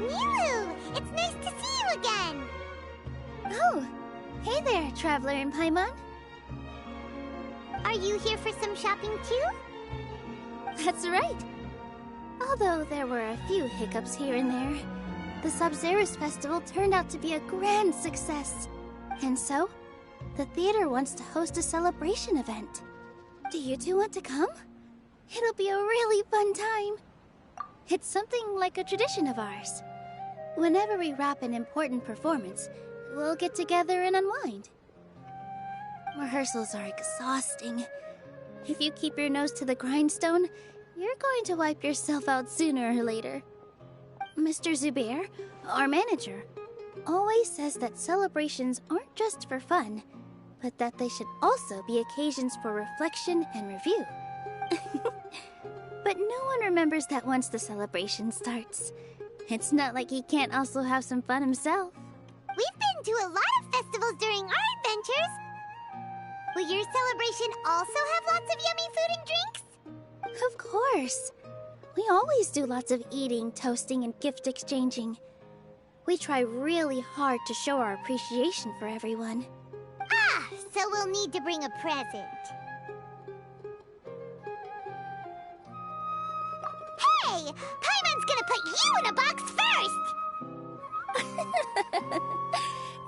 Nilu! It's nice to see you again! Oh, hey there, Traveler and Paimon. Are you here for some shopping too? That's right. Although there were a few hiccups here and there, the Sub-Zerus Festival turned out to be a grand success. And so, the theater wants to host a celebration event. Do you two want to come? It'll be a really fun time. It's something like a tradition of ours. Whenever we wrap an important performance, we'll get together and unwind. Rehearsals are exhausting. If you keep your nose to the grindstone, you're going to wipe yourself out sooner or later. Mr. Zubair, our manager, always says that celebrations aren't just for fun, but that they should also be occasions for reflection and review. But no one remembers that once the celebration starts. It's not like he can't also have some fun himself. We've been to a lot of festivals during our adventures. Will your celebration also have lots of yummy food and drinks? Of course. We always do lots of eating, toasting, and gift exchanging. We try really hard to show our appreciation for everyone. Ah, so we'll need to bring a present. Hey! Paimon's gonna put you in a box first!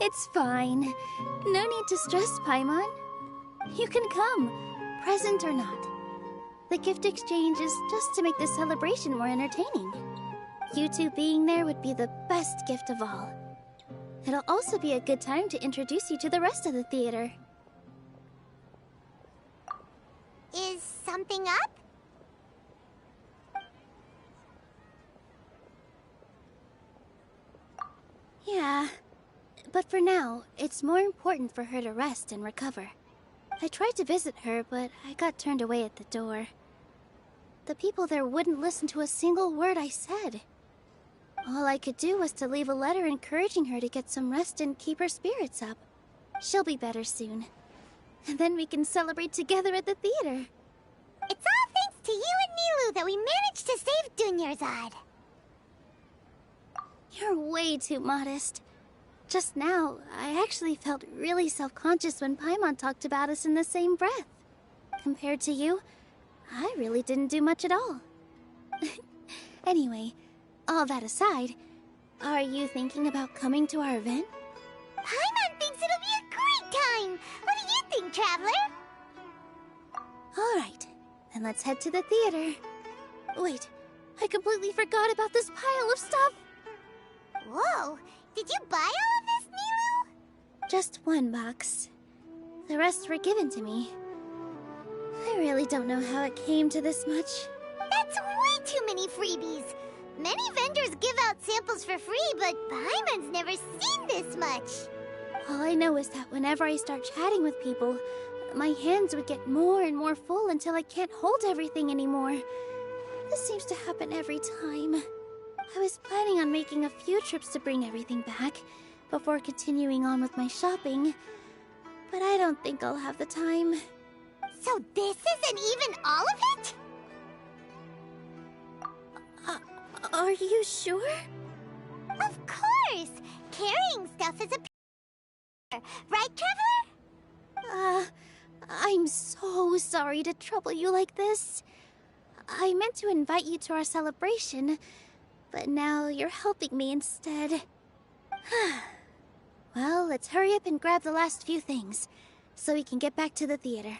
It's fine. No need to stress, Paimon. You can come, present or not. The gift exchange is just to make the celebration more entertaining. You two being there would be the best gift of all. It'll also be a good time to introduce you to the rest of the theater. Is something up? Yeah, but for now, it's more important for her to rest and recover. I tried to visit her, but I got turned away at the door. The people there wouldn't listen to a single word I said. All I could do was to leave a letter encouraging her to get some rest and keep her spirits up. She'll be better soon. And then we can celebrate together at the theater. It's all thanks to you and Nilu that we managed to save Dunyarzad. You're way too modest. Just now, I actually felt really self-conscious when Paimon talked about us in the same breath. Compared to you, I really didn't do much at all. Anyway, all that aside, are you thinking about coming to our event? Paimon thinks it'll be a great time! What do you think, Traveler? Alright, then let's head to the theater. Wait, I completely forgot about this pile of stuff! Whoa! Did you buy all of this, Nilu? Just one box. The rest were given to me. I really don't know how it came to this much. That's way too many freebies! Many vendors give out samples for free, but Paimon's never seen this much! All I know is that whenever I start chatting with people, my hands would get more and more full until I can't hold everything anymore. This seems to happen every time. I was planning on making a few trips to bring everything back before continuing on with my shopping, but I don't think I'll have the time. So this isn't even all of it? Are you sure? Of course! Carrying stuff is a right, Traveler? I'm so sorry to trouble you like this. I meant to invite you to our celebration, but now you're helping me instead. Well, let's hurry up and grab the last few things, so we can get back to the theater.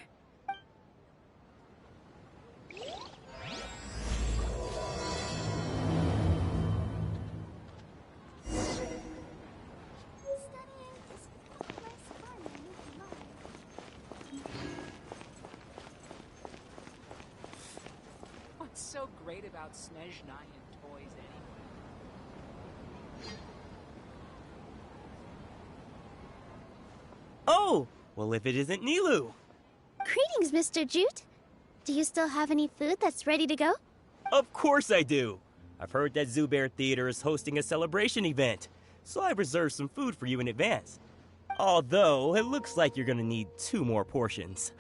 What's so great about Snezhnaya and toys anyway? Oh! Well, if it isn't Nilu! Greetings, Mr. Jute. Do you still have any food that's ready to go? Of course I do! I've heard that Zubair Theater is hosting a celebration event, so I've reserved some food for you in advance. Although, it looks like you're gonna need 2 more portions.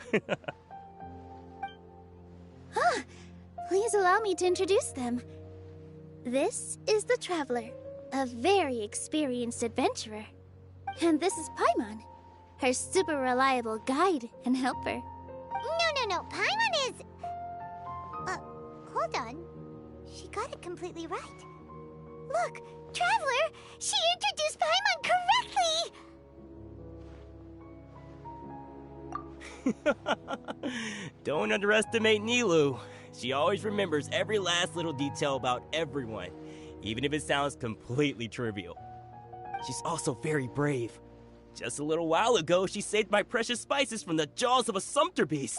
Please allow me to introduce them. This is the Traveler, a very experienced adventurer. And this is Paimon, her super reliable guide and helper. No. Paimon is... hold on. She got it completely right. Look, Traveler! She introduced Paimon correctly! Don't underestimate Nilu. She always remembers every last little detail about everyone, even if it sounds completely trivial. She's also very brave. Just a little while ago, she saved my precious spices from the jaws of a sumpter beast.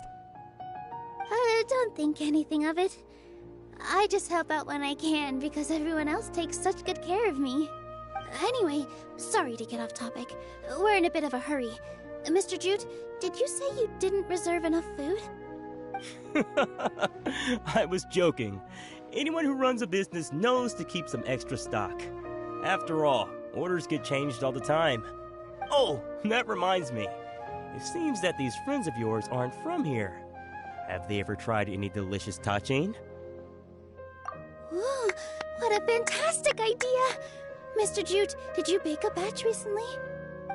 Don't think anything of it. I just help out when I can because everyone else takes such good care of me. Anyway, sorry to get off topic. We're in a bit of a hurry. Mr. Jute, did you say you didn't reserve enough food? I was joking. Anyone who runs a business knows to keep some extra stock. After all, orders get changed all the time. Oh, that reminds me. It seems that these friends of yours aren't from here. Have they ever tried any delicious tachin? Ooh, what a fantastic idea! Mr. Jute, did you bake a batch recently?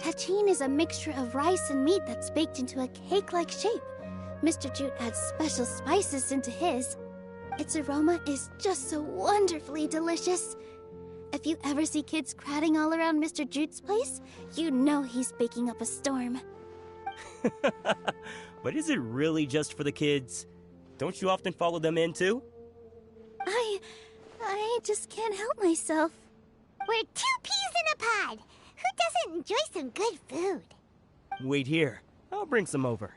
Tachin is a mixture of rice and meat that's baked into a cake-like shape. Mr. Jute adds special spices into his. Its aroma is just so wonderfully delicious. If you ever see kids crowding all around Mr. Jute's place, you know he's baking up a storm. But is it really just for the kids? Don't you often follow them in too? I just can't help myself. We're 2 peas in a pod! Who doesn't enjoy some good food? Wait here. I'll bring some over.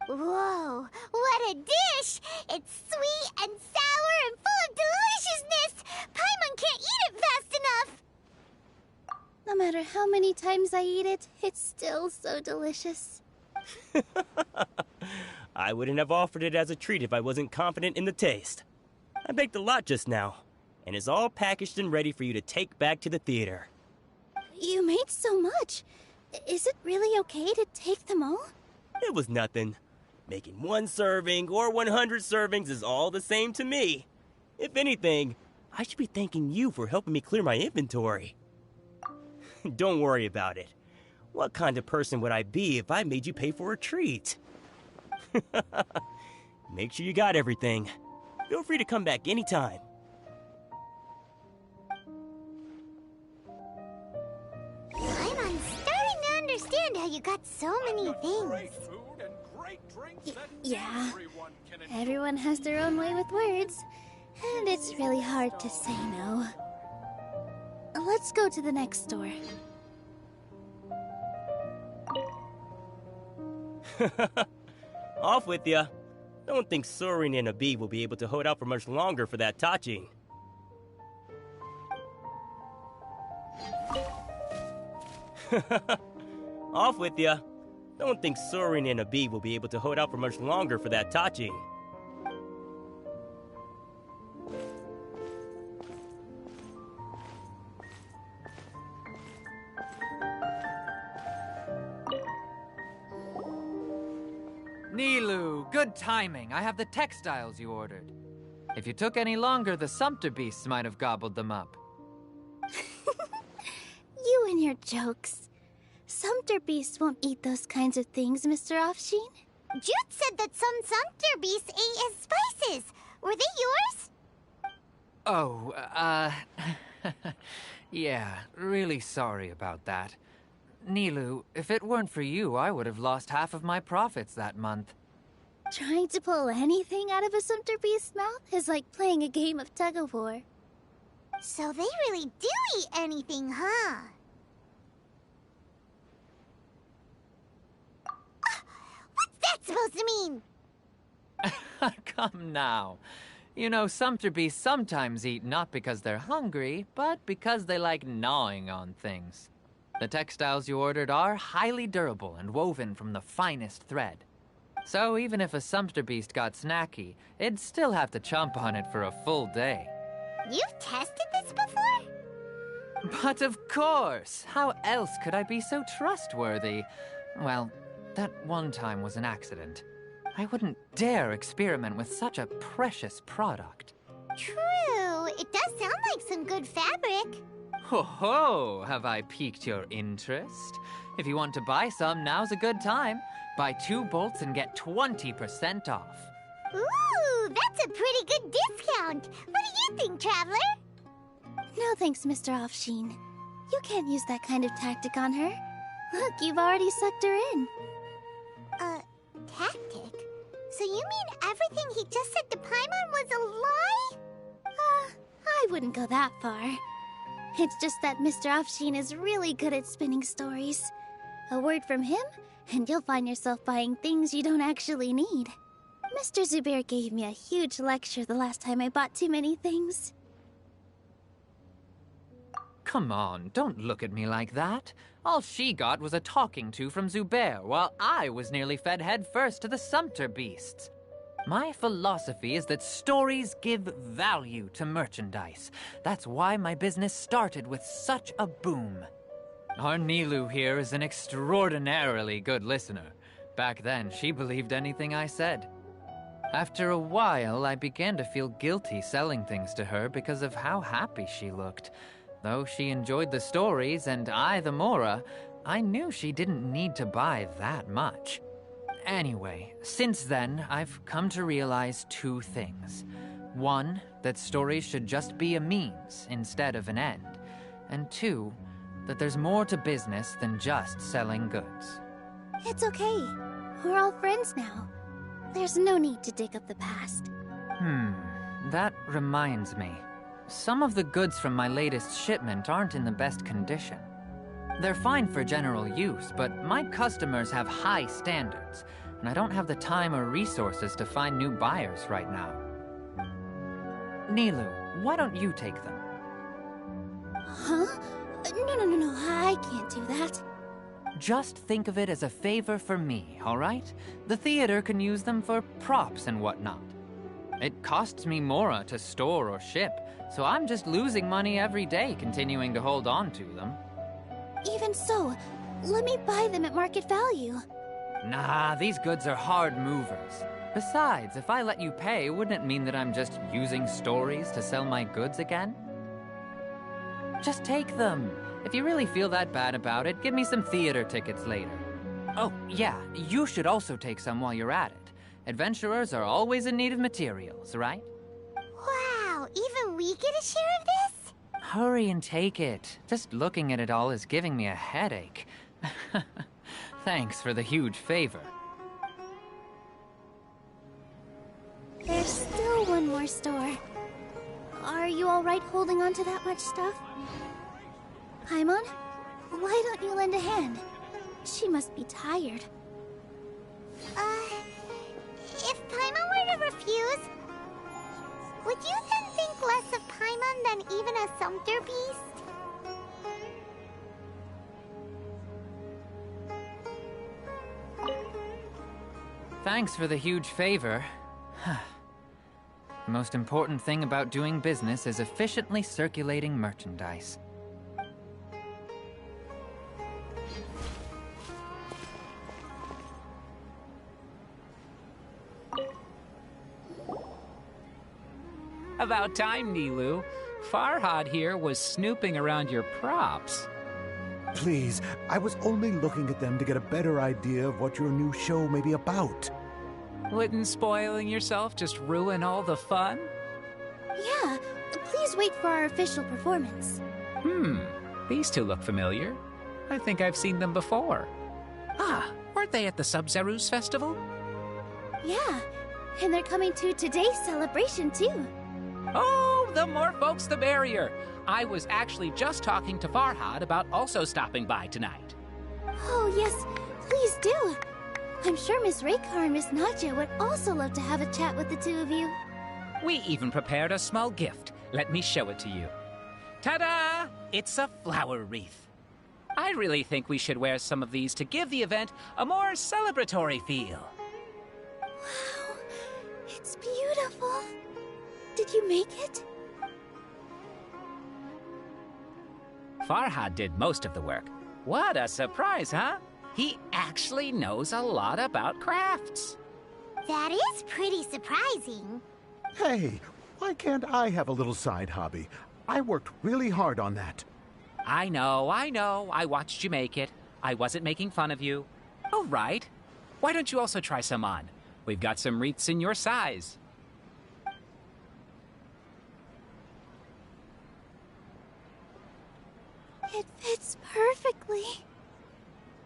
Whoa, what a dish! It's sweet and sour and full of deliciousness! Paimon can't eat it fast enough! No matter how many times I eat it, it's still so delicious. I wouldn't have offered it as a treat if I wasn't confident in the taste. I baked a lot just now, and it's all packaged and ready for you to take back to the theater. You made so much. Is it really okay to take them all? It was nothing. Making 1 serving or 100 servings is all the same to me. If anything, I should be thanking you for helping me clear my inventory. Don't worry about it. What kind of person would I be if I made you pay for a treat? Make sure you got everything. Feel free to come back anytime. Paimon's starting to understand how you got so many things. Yeah. Everyone has their own way with words, and it's really hard to say no. Let's go to the next store. Off with ya. Don't think Sorin and Abi will be able to hold out for much longer for that tachin. Off with ya. Don't think Sorin and Abi will be able to hold out for much longer for that tachin. Nilu, good timing. I have the textiles you ordered. If you took any longer, the sumpter beasts might have gobbled them up. You and your jokes. Sumpter beasts won't eat those kinds of things, Mr. Offsheen. Jute said that some sumpter beasts ate his spices. Were they yours? Oh, yeah, really sorry about that. Nilu, if it weren't for you, I would have lost half of my profits that month. Trying to pull anything out of a sumpter beast's mouth is like playing a game of tug-of-war. So they really do eat anything, huh? What's that supposed to mean? Come now. You know, sumpter beasts sometimes eat not because they're hungry, but because they like gnawing on things. The textiles you ordered are highly durable and woven from the finest thread. So even if a sumpter beast got snacky, it'd still have to chomp on it for a full day. You've tested this before? But of course! How else could I be so trustworthy? Well, that one time was an accident. I wouldn't dare experiment with such a precious product. True, it does sound like some good fabric. Ho ho! Have I piqued your interest? If you want to buy some, now's a good time. Buy 2 bolts and get 20% off. Ooh, that's a pretty good discount. What do you think, Traveler? No thanks, Mr. Offsheen. You can't use that kind of tactic on her. Look, you've already sucked her in. Tactic? So you mean everything he just said to Paimon was a lie? I wouldn't go that far. It's just that Mr. Offsheen is really good at spinning stories. A word from him, and you'll find yourself buying things you don't actually need. Mr. Zubair gave me a huge lecture the last time I bought too many things. Come on, don't look at me like that. All she got was a talking to from Zubair, while I was nearly fed head first to the Sumpter beasts. My philosophy is that stories give value to merchandise. That's why my business started with such a boom. Our Nilu here is an extraordinarily good listener. Back then, she believed anything I said. After a while, I began to feel guilty selling things to her because of how happy she looked. Though she enjoyed the stories and I the Mora, I knew she didn't need to buy that much. Anyway, since then, I've come to realize 2 things. 1, that stories should just be a means instead of an end. And 2, that there's more to business than just selling goods. It's okay. We're all friends now. There's no need to dig up the past. That reminds me. Some of the goods from my latest shipment aren't in the best condition. They're fine for general use, but my customers have high standards, and I don't have the time or resources to find new buyers right now. Nilu, why don't you take them? Huh? No, I can't do that. Just think of it as a favor for me, all right? The theater can use them for props and whatnot. It costs me Mora to store or ship, so I'm just losing money every day continuing to hold on to them. Even so, let me buy them at market value. Nah, these goods are hard movers. Besides, if I let you pay, wouldn't it mean that I'm just using stories to sell my goods again? Just take them. If you really feel that bad about it, give me some theater tickets later. Oh, yeah, you should also take some while you're at it. Adventurers are always in need of materials, right? Wow, even we get a share of this? Hurry and take it. Just looking at it all is giving me a headache. Thanks for the huge favor. There's still one more store. Are you alright holding on to that much stuff? Paimon, why don't you lend a hand? She must be tired. If Paimon were to refuse, would you then think less of Paimon than even a Sumpter beast? Thanks for the huge favor. The most important thing about doing business is efficiently circulating merchandise. About time, Nilu. Farhad here was snooping around your props. Please, I was only looking at them to get a better idea of what your new show may be about. Wouldn't spoiling yourself just ruin all the fun? Yeah, please wait for our official performance. These 2 look familiar. I think I've seen them before. Ah, weren't they at the Sub-Zerus Festival? Yeah, and they're coming to today's celebration too. Oh, the more folks the merrier. I was actually just talking to Farhad about also stopping by tonight. Oh yes, please do. I'm sure Miss Raykar and Miss Nadja would also love to have a chat with the 2 of you. We even prepared a small gift. Let me show it to you. Ta-da! It's a flower wreath. I really think we should wear some of these to give the event a more celebratory feel. Wow, it's beautiful. Did you make it? Farhad did most of the work. What a surprise, huh? He actually knows a lot about crafts. That is pretty surprising. Hey, why can't I have a little side hobby? I worked really hard on that. I know. I watched you make it. I wasn't making fun of you. All right. Why don't you also try some on? We've got some wreaths in your size. It fits perfectly.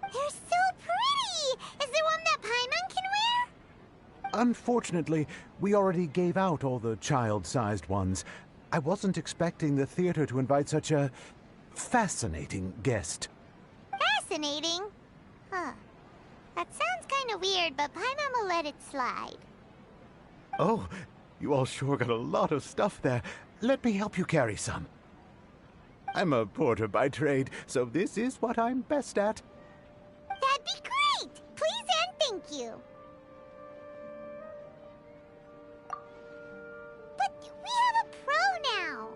They're so pretty! Is there one that Paimon can wear? Unfortunately, we already gave out all the child-sized ones. I wasn't expecting the theater to invite such a fascinating guest. Fascinating? Huh. That sounds kind of weird, but Paimon will let it slide. Oh, you all sure got a lot of stuff there. Let me help you carry some. I'm a porter by trade, so this is what I'm best at. That'd be great! Please and thank you. But we have a pro now.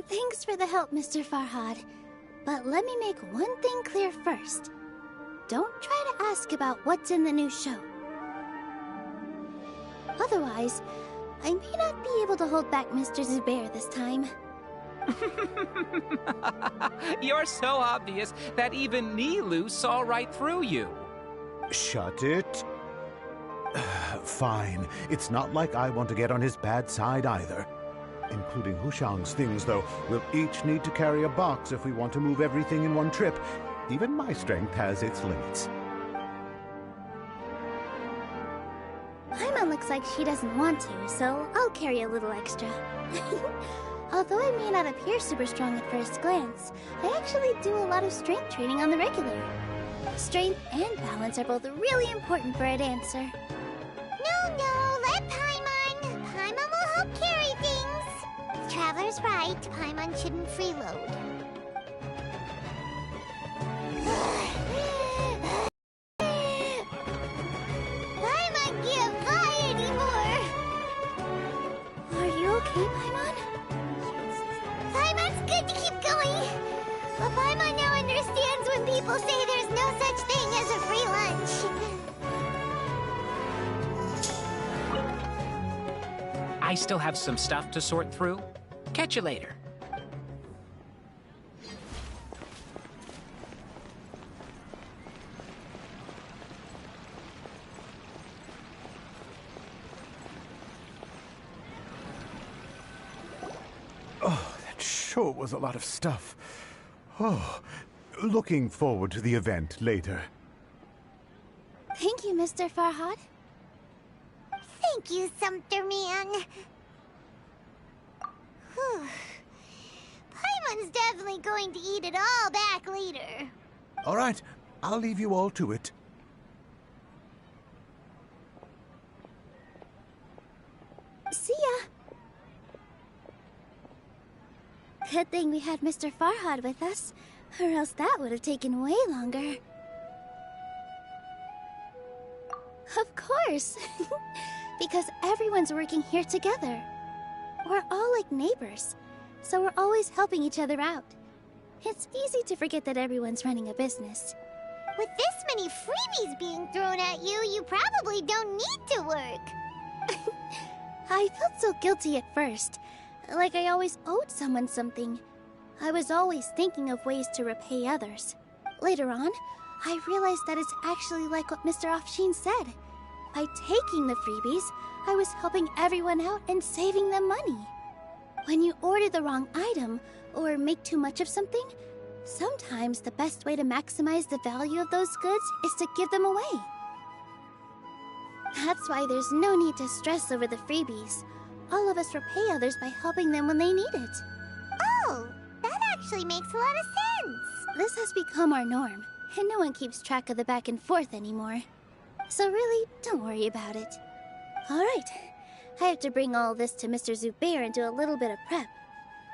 Thanks for the help, Mr. Farhad. But let me make one thing clear first. Don't try to ask about what's in the new show. Otherwise, I may not be able to hold back Mr. Zubair this time. You're so obvious that even Nilu saw right through you. Shut it. Fine. It's not like I want to get on his bad side either. Including Hushang's things, though. We'll each need to carry a box if we want to move everything in one trip. Even my strength has its limits. Paimon looks like she doesn't want to, so I'll carry a little extra. Although I may not appear super strong at first glance, I actually do a lot of strength training on the regular. Strength and balance are both really important for a dancer. No, let Paimon. Paimon will help carry things. Traveler's right, Paimon shouldn't freeload. Paimon can't fly anymore. Are you okay, Paimon? Paimon's good to keep going. But Paimon now understands when people say there's no such thing as a free lunch. I still have some stuff to sort through. Catch you later. Oh, that sure was a lot of stuff. Oh, looking forward to the event later. Thank you, Mr. Farhad. Thank you, Sumpter Man. Whew. Paimon's definitely going to eat it all back later. All right, I'll leave you all to it. See ya! Good thing we had Mr. Farhad with us, or else that would have taken way longer. Of course! Because everyone's working here together. We're all like neighbors, so we're always helping each other out. It's easy to forget that everyone's running a business. With this many freebies being thrown at you, you probably don't need to work. I felt so guilty at first, like I always owed someone something. I was always thinking of ways to repay others. Later on, I realized that it's actually like what Mr. Afshin said. By taking the freebies, I was helping everyone out and saving them money. When you order the wrong item, or make too much of something, sometimes the best way to maximize the value of those goods is to give them away. That's why there's no need to stress over the freebies. All of us repay others by helping them when they need it. Oh, that actually makes a lot of sense. This has become our norm, and no one keeps track of the back and forth anymore. So really, don't worry about it. Alright, I have to bring all this to Mr. Zubair and do a little bit of prep.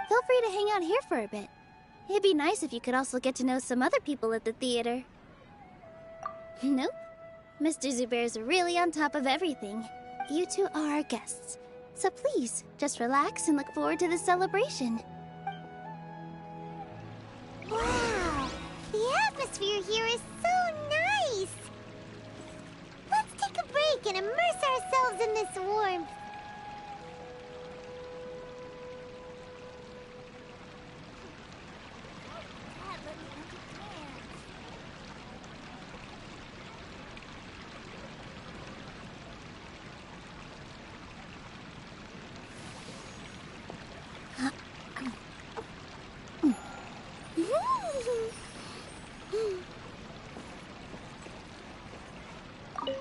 Feel free to hang out here for a bit. It'd be nice if you could also get to know some other people at the theater. Nope. Mr. Zubair's really on top of everything. You two are our guests. So please, just relax and look forward to the celebration. Wow, the atmosphere here is so nice. Let's take a break can immerse ourselves in this warmth.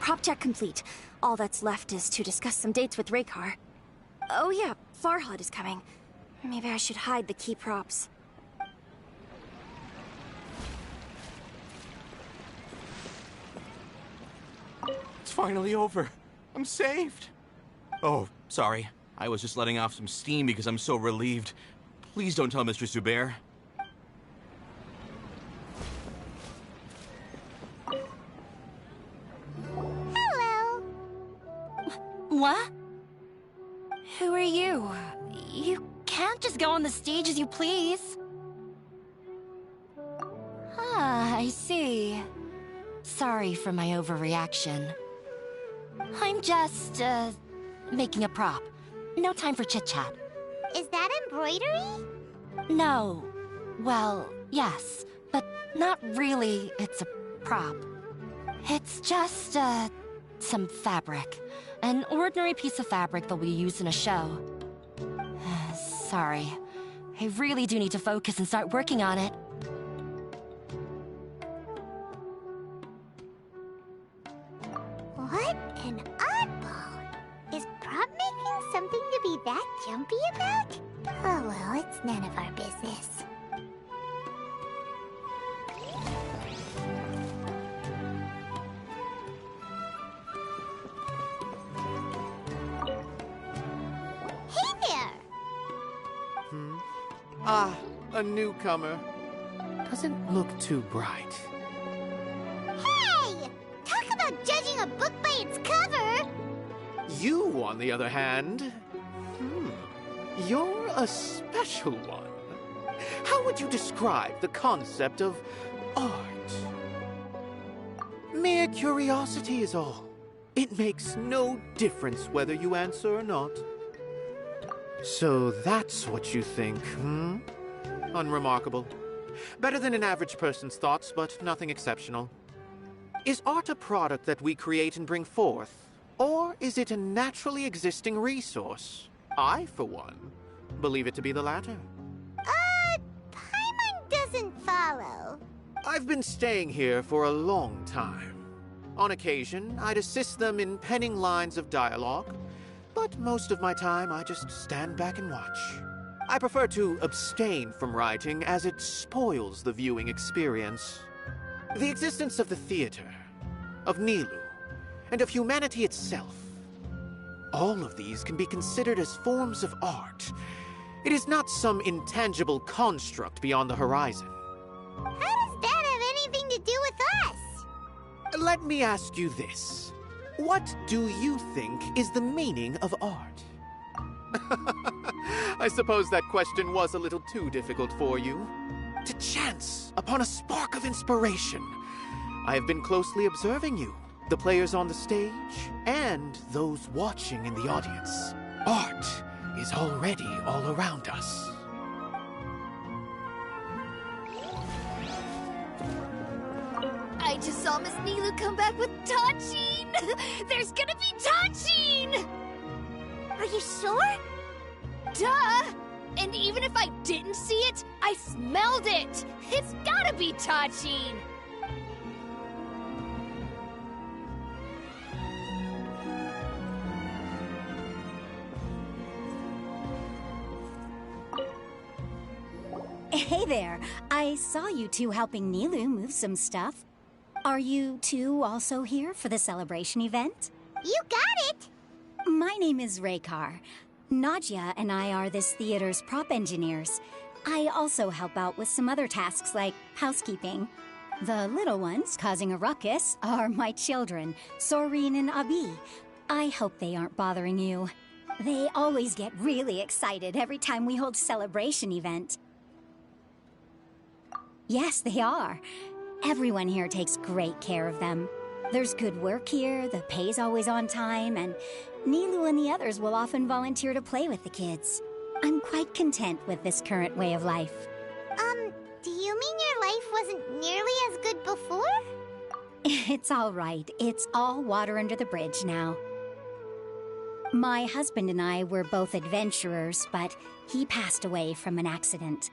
Prop check complete. All that's left is to discuss some dates with Raykar. Oh yeah, Farhad is coming. Maybe I should hide the key props. It's finally over. I'm saved. Oh, sorry. I was just letting off some steam because I'm so relieved. Please don't tell Mr. Zubair. Hello. What? Who are you? You can't just go on the stage as you please. Ah, I see. Sorry for my overreaction. I'm just, making a prop. No time for chit-chat. Is that embroidery? No. Well, yes, but not really. It's a prop. It's just, some fabric. An ordinary piece of fabric that we use in a show. Sorry. I really do need to focus and start working on it. What an oddball. Is prop making something to be that jumpy about? Oh well, it's none of our business. Hey there! Ah, a newcomer. Doesn't look too bright. Hey! Talk about judging a book by its cover! You, on the other hand, you're a special one. How would you describe the concept of art? Mere curiosity is all. It makes no difference whether you answer or not. So that's what you think, Unremarkable. Better than an average person's thoughts, but nothing exceptional. Is art a product that we create and bring forth? Or is it a naturally existing resource? I, for one, believe it to be the latter. Paimon doesn't follow. I've been staying here for a long time. On occasion, I'd assist them in penning lines of dialogue, but most of my time I just stand back and watch. I prefer to abstain from writing as it spoils the viewing experience. The existence of the theater, of Nilu, and of humanity itself. All of these can be considered as forms of art. It is not some intangible construct beyond the horizon. How does that have anything to do with us? Let me ask you this. What do you think is the meaning of art? I suppose that question was a little too difficult for you. To chance upon a spark of inspiration. I have been closely observing you, the players on the stage, and those watching in the audience. Art is already all around us. I just saw Miss Nilu come back with Tachin! There's gonna be Tachin! Are you sure? Duh! And even if I didn't see it, I smelled it! It's gotta be Tachin! Hey there. I saw you two helping Nilu move some stuff. Are you two also here for the celebration event? You got it! My name is Raykar. Nadia and I are this theater's prop engineers. I also help out with some other tasks like housekeeping. The little ones causing a ruckus are my children, Soreen and Abi. I hope they aren't bothering you. They always get really excited every time we hold celebration event. Yes, they are. Everyone here takes great care of them. There's good work here, the pay's always on time, and Nilu and the others will often volunteer to play with the kids. I'm quite content with this current way of life. Do you mean your life wasn't nearly as good before? It's all right. It's all water under the bridge now. My husband and I were both adventurers, but he passed away from an accident.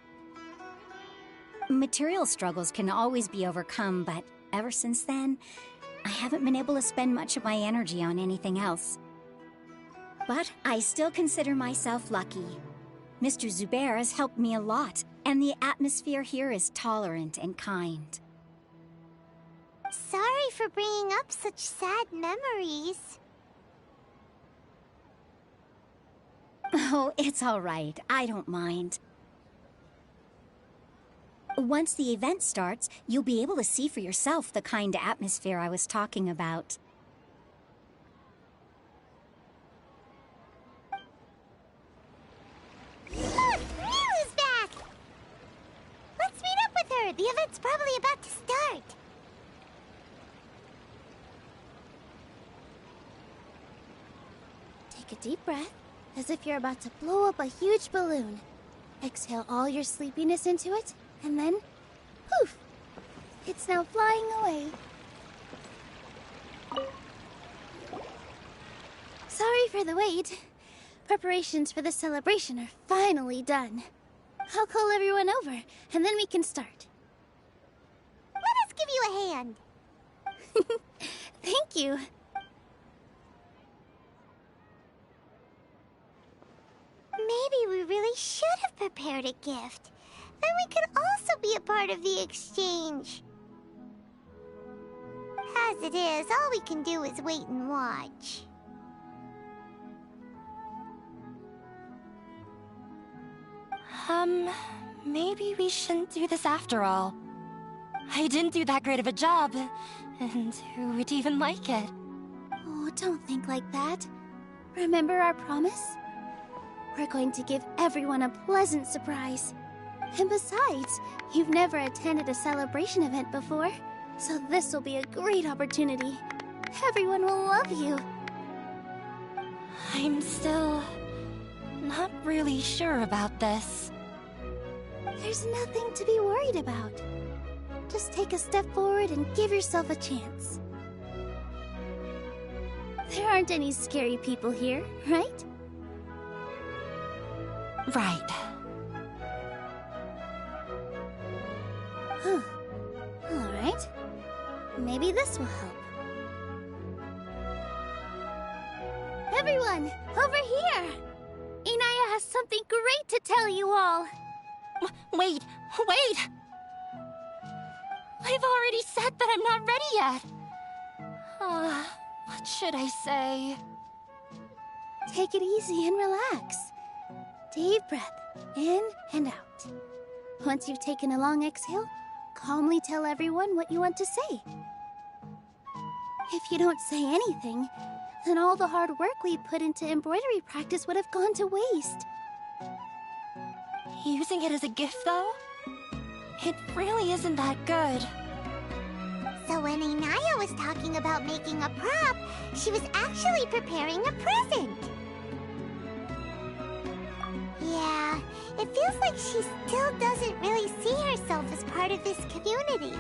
Material struggles can always be overcome, but ever since then, I haven't been able to spend much of my energy on anything else. But I still consider myself lucky. Mr. Zubair has helped me a lot, and the atmosphere here is tolerant and kind. Sorry for bringing up such sad memories. Oh, it's all right. I don't mind. Once the event starts, you'll be able to see for yourself the kind of atmosphere I was talking about. Look! Milu's back! Let's meet up with her. The event's probably about to start. Take a deep breath, as if you're about to blow up a huge balloon. Exhale all your sleepiness into it, and then, poof! It's now flying away. Sorry for the wait. Preparations for the celebration are finally done. I'll call everyone over, and then we can start. Let us give you a hand. Thank you. Maybe we really should have prepared a gift. Then we could also be a part of the exchange. As it is, all we can do is wait and watch. Maybe we shouldn't do this after all. I didn't do that great of a job, and who would even like it? Oh, don't think like that. Remember our promise? We're going to give everyone a pleasant surprise. And besides, you've never attended a celebration event before, so this will be a great opportunity. Everyone will love you. I'm still not really sure about this. There's nothing to be worried about. Just take a step forward and give yourself a chance. There aren't any scary people here, right? Right. Huh. All right. Maybe this will help. Everyone, over here! Inaya has something great to tell you all. Wait! I've already said that I'm not ready yet. What should I say? Take it easy and relax. Deep breath, in and out. Once you've taken a long exhale, calmly tell everyone what you want to say. If you don't say anything, then all the hard work we put into embroidery practice would have gone to waste. Using it as a gift, though? It really isn't that good. So when Inaya was talking about making a prop, she was actually preparing a present. Yeah, it feels like she still doesn't really see herself as part of this community.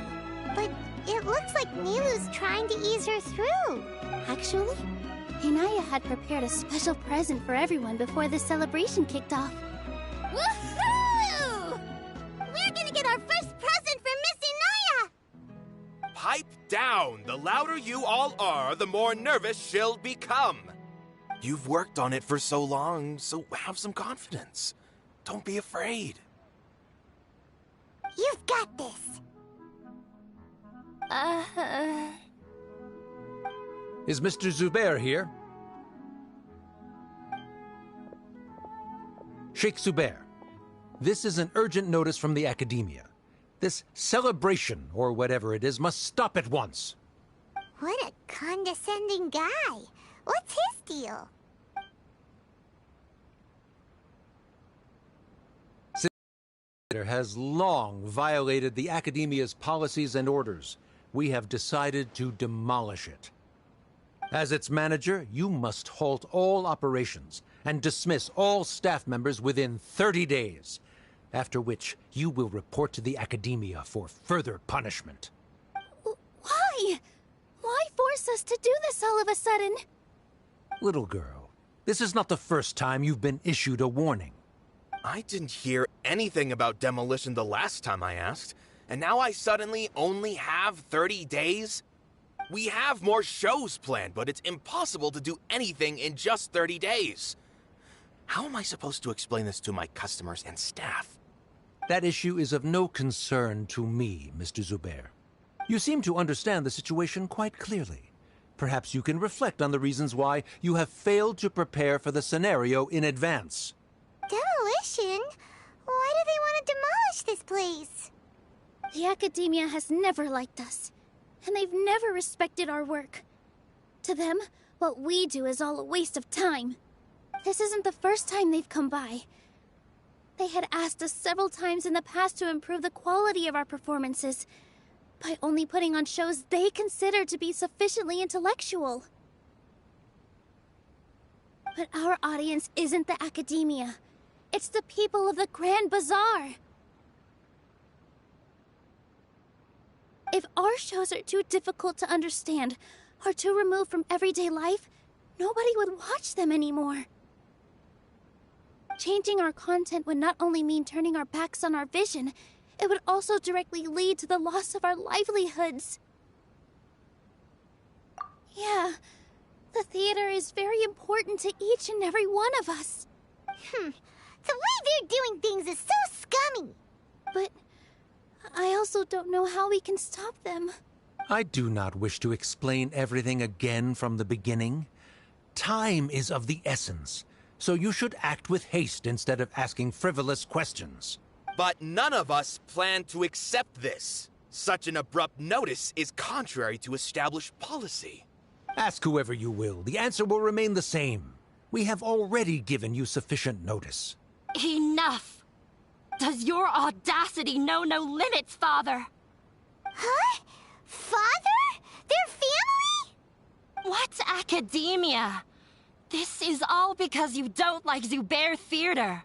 But it looks like Nilu's trying to ease her through. Actually, Inaya had prepared a special present for everyone before the celebration kicked off. Woohoo! We're gonna get our first present for Miss Inaya! Pipe down! The louder you all are, the more nervous she'll become. You've worked on it for so long, so have some confidence. Don't be afraid. You've got this. Is Mr. Zubair here? Sheikh Zubair, this is an urgent notice from the Academia. This celebration, or whatever it is, must stop at once. What a condescending guy. What's his deal? Has long violated the Academia's policies and orders. we have decided to demolish it. As its manager, you must halt all operations and dismiss all staff members within 30 days, after which you will report to the Academia for further punishment. Why? Why force us to do this all of a sudden? Little girl, this is not the first time you've been issued a warning. I didn't hear anything about demolition the last time I asked, and now I suddenly only have 30 days? We have more shows planned, but it's impossible to do anything in just 30 days. How am I supposed to explain this to my customers and staff? That issue is of no concern to me, Mr. Zubair. You seem to understand the situation quite clearly. Perhaps you can reflect on the reasons why you have failed to prepare for the scenario in advance. Demolition? Why do they want to demolish this place? The Academia has never liked us, and they've never respected our work. To them, what we do is all a waste of time. This isn't the first time they've come by. They had asked us several times in the past to improve the quality of our performances by only putting on shows they consider to be sufficiently intellectual. But our audience isn't the Academia. It's the people of the Grand Bazaar. If our shows are too difficult to understand or too removed from everyday life, nobody would watch them anymore. Changing our content would not only mean turning our backs on our vision, it would also directly lead to the loss of our livelihoods. Yeah, the theater is very important to each and every one of us. The way they're doing things is so scummy. But I also don't know how we can stop them. I do not wish to explain everything again from the beginning. Time is of the essence, so you should act with haste instead of asking frivolous questions. But none of us plan to accept this. Such an abrupt notice is contrary to established policy. Ask whoever you will. The answer will remain the same. We have already given you sufficient notice. Enough! Does your audacity know no limits, Father? Huh? Father? Their family? What academia? This is all because you don't like Zubair Theater.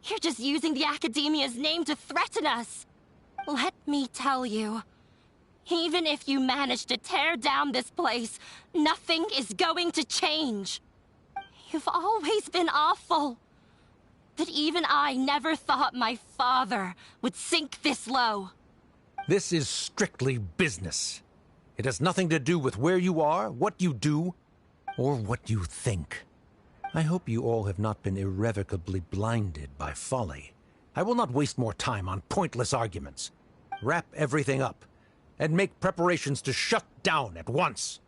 You're just using the Academia's name to threaten us. Let me tell you, even if you manage to tear down this place, nothing is going to change. You've always been awful. But even I never thought my father would sink this low. This is strictly business. It has nothing to do with where you are, what you do, or what you think. I hope you all have not been irrevocably blinded by folly. I will not waste more time on pointless arguments. Wrap everything up, and make preparations to shut down at once.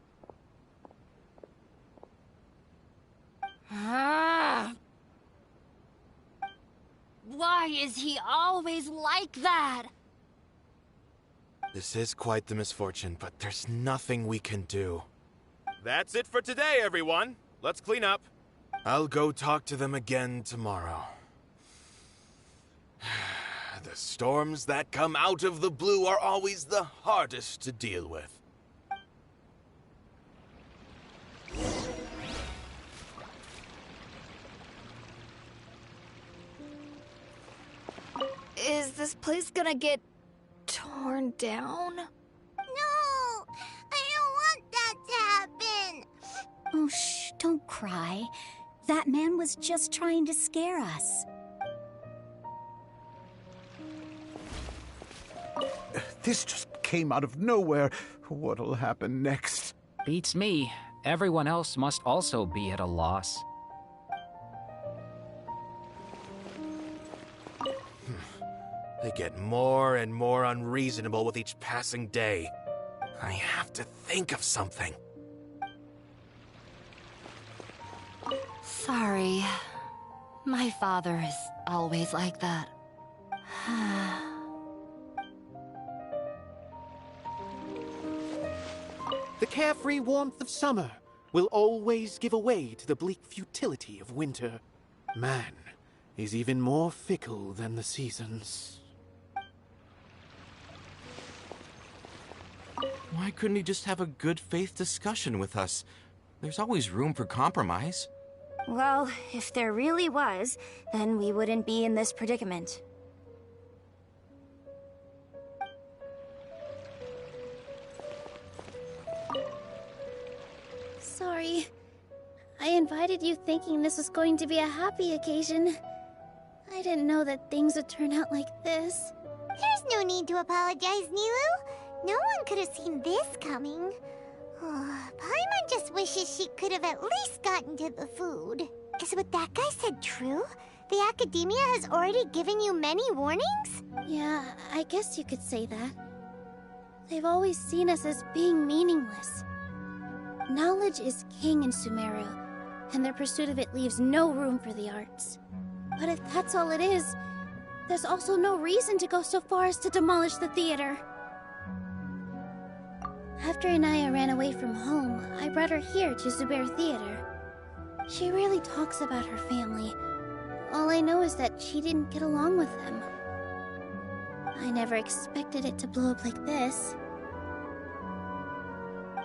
Why is he always like that? This is quite the misfortune, but there's nothing we can do. That's it for today, everyone. Let's clean up. I'll go talk to them again tomorrow. The storms that come out of the blue are always the hardest to deal with. Is this place gonna get torn down? No! I don't want that to happen! Oh, shh, don't cry. That man was just trying to scare us. This just came out of nowhere. What'll happen next? Beats me. Everyone else must also be at a loss. They get more and more unreasonable with each passing day. I have to think of something. Sorry. My father is always like that. The carefree warmth of summer will always give way to the bleak futility of winter. Man is even more fickle than the seasons. Why couldn't he just have a good faith discussion with us? There's always room for compromise. Well, if there really was, then we wouldn't be in this predicament. Sorry. I invited you thinking this was going to be a happy occasion. I didn't know that things would turn out like this. There's no need to apologize, Nilu. No one could have seen this coming. Paimon just wishes she could have at least gotten to the food. Is what that guy said true? The Academia has already given you many warnings? Yeah, I guess you could say that. They've always seen us as being meaningless. Knowledge is king in Sumeru, and their pursuit of it leaves no room for the arts. But if that's all it is, there's also no reason to go so far as to demolish the theater. After Inaya ran away from home, I brought her here to Zubair Theater. She rarely talks about her family. All I know is that she didn't get along with them. I never expected it to blow up like this.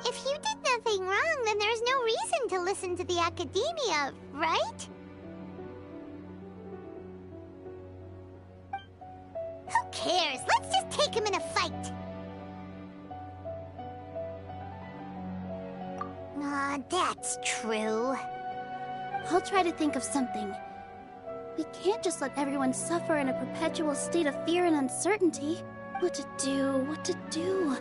If you did nothing wrong, then there's no reason to listen to the Academia, right? Who cares? Let's just take him in a fight! That's true. I'll try to think of something. We can't just let everyone suffer in a perpetual state of fear and uncertainty. What to do?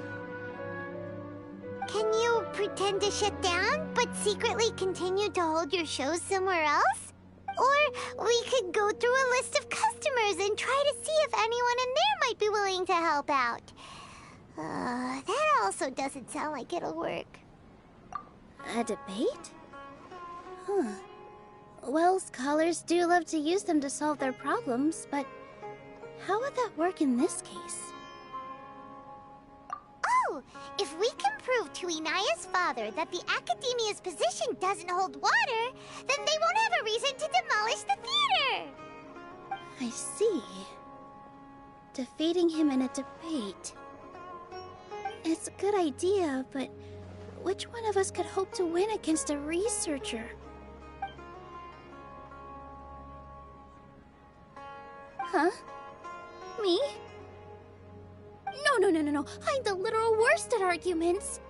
Can you pretend to shut down, but secretly continue to hold your shows somewhere else? Or we could go through a list of customers and try to see if anyone in there might be willing to help out. That also doesn't sound like it'll work. A debate? Huh. Well, scholars do love to use them to solve their problems, but how would that work in this case? Oh! If we can prove to Inaya's father that the Academia's position doesn't hold water, then they won't have a reason to demolish the theater! I see. Defeating him in a debate. It's a good idea, but which one of us could hope to win against a researcher? Huh? Me? No. I'm the literal worst at arguments.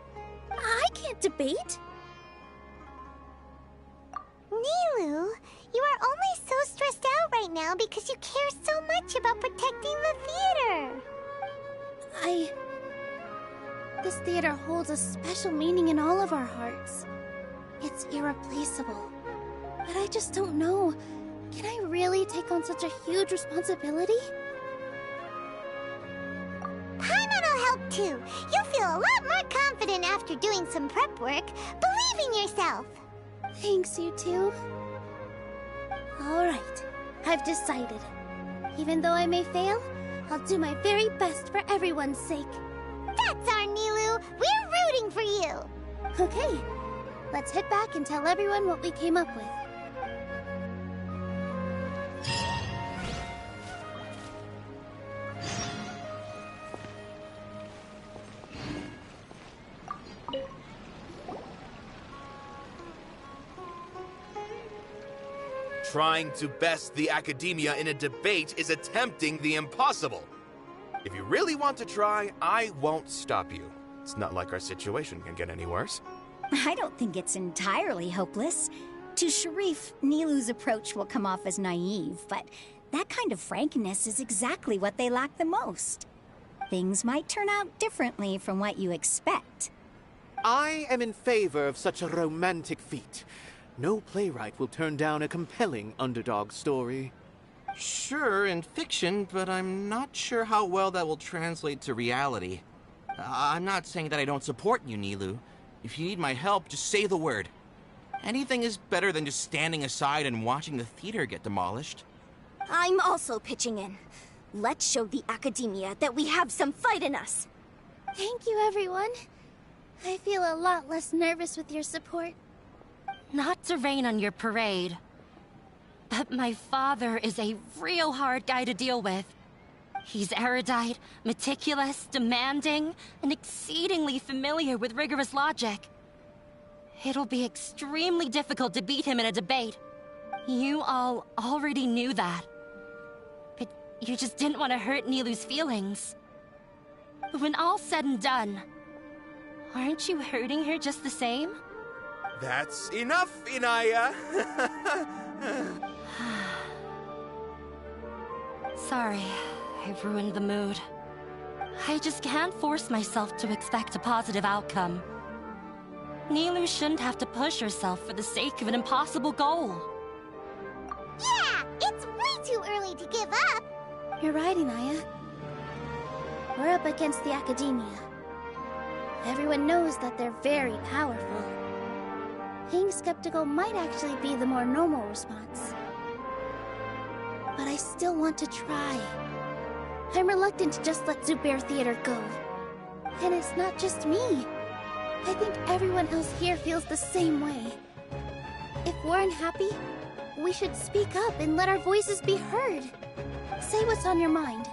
I can't debate. Nilu, you are only so stressed out right now because you care so much about protecting the theater. This theater holds a special meaning in all of our hearts. It's irreplaceable. But I just don't know. Can I really take on such a huge responsibility? Paimon will help too. You'll feel a lot more confident after doing some prep work. Believe in yourself. Thanks, you two. Alright, I've decided. Even though I may fail, I'll do my very best for everyone's sake. That's our Nilu! We're rooting for you! Okay, let's head back and tell everyone what we came up with. Trying to best the Academia in a debate is attempting the impossible. If you really want to try, I won't stop you. It's not like our situation can get any worse. I don't think it's entirely hopeless. To Sharif, Nilu's approach will come off as naive, but that kind of frankness is exactly what they lack the most. Things might turn out differently from what you expect. I am in favor of such a romantic feat. No playwright will turn down a compelling underdog story. Sure, in fiction, but I'm not sure how well that will translate to reality. I'm not saying that I don't support you, Nilu. If you need my help, just say the word. Anything is better than just standing aside and watching the theater get demolished. I'm also pitching in. Let's show the Academia that we have some fight in us. Thank you, everyone. I feel a lot less nervous with your support. Not to rain on your parade, but my father is a real hard guy to deal with. He's erudite, meticulous, demanding, and exceedingly familiar with rigorous logic. It'll be extremely difficult to beat him in a debate. You all already knew that. But you just didn't want to hurt Nilu's feelings. But when all's said and done, aren't you hurting her just the same? That's enough, Inaya! Sorry, I've ruined the mood. I just can't force myself to expect a positive outcome. Nilu shouldn't have to push herself for the sake of an impossible goal. Yeah, it's way too early to give up. You're right, Inaya. We're up against the Academia. Everyone knows that they're very powerful. Being skeptical might actually be the more normal response. But I still want to try. I'm reluctant to just let Zubair Theater go. And it's not just me. I think everyone else here feels the same way. If we're unhappy, we should speak up and let our voices be heard. Say what's on your mind,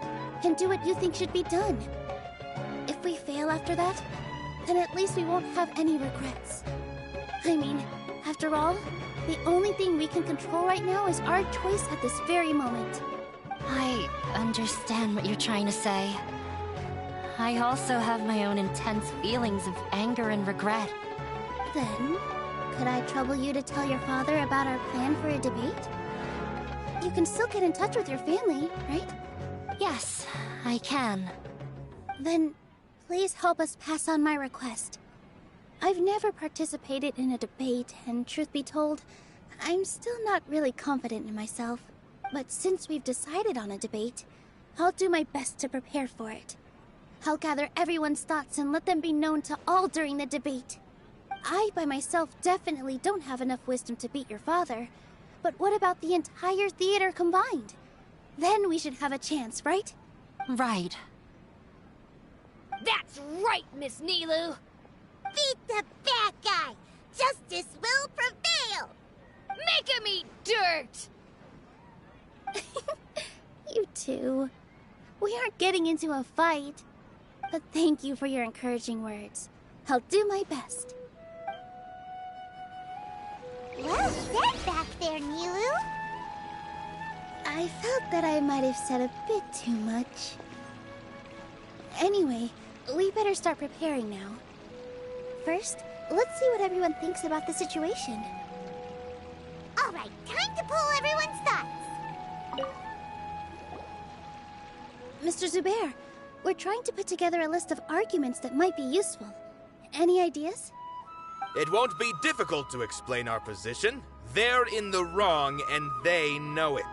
and do what you think should be done. If we fail after that, then at least we won't have any regrets. I mean, after all, the only thing we can control right now is our choice at this very moment. I understand what you're trying to say. I also have my own intense feelings of anger and regret. Then, could I trouble you to tell your father about our plan for a debate? You can still get in touch with your family, right? Yes, I can. Then, please help us pass on my request. I've never participated in a debate, and truth be told, I'm still not really confident in myself. But since we've decided on a debate, I'll do my best to prepare for it. I'll gather everyone's thoughts and let them be known to all during the debate. I, by myself, definitely don't have enough wisdom to beat your father. But what about the entire theater combined? Then we should have a chance, right? Right. That's right, Miss Nilu! Beat the bad guy! Justice will prevail! Make him eat dirt! You two. We aren't getting into a fight. But thank you for your encouraging words. I'll do my best. Well said back there, Nilu. I felt that I might have said a bit too much. Anyway, we better start preparing now. First, let's see what everyone thinks about the situation. All right, time to pull everyone's thoughts. Mr. Zubair, we're trying to put together a list of arguments that might be useful. Any ideas? It won't be difficult to explain our position. They're in the wrong, and they know it.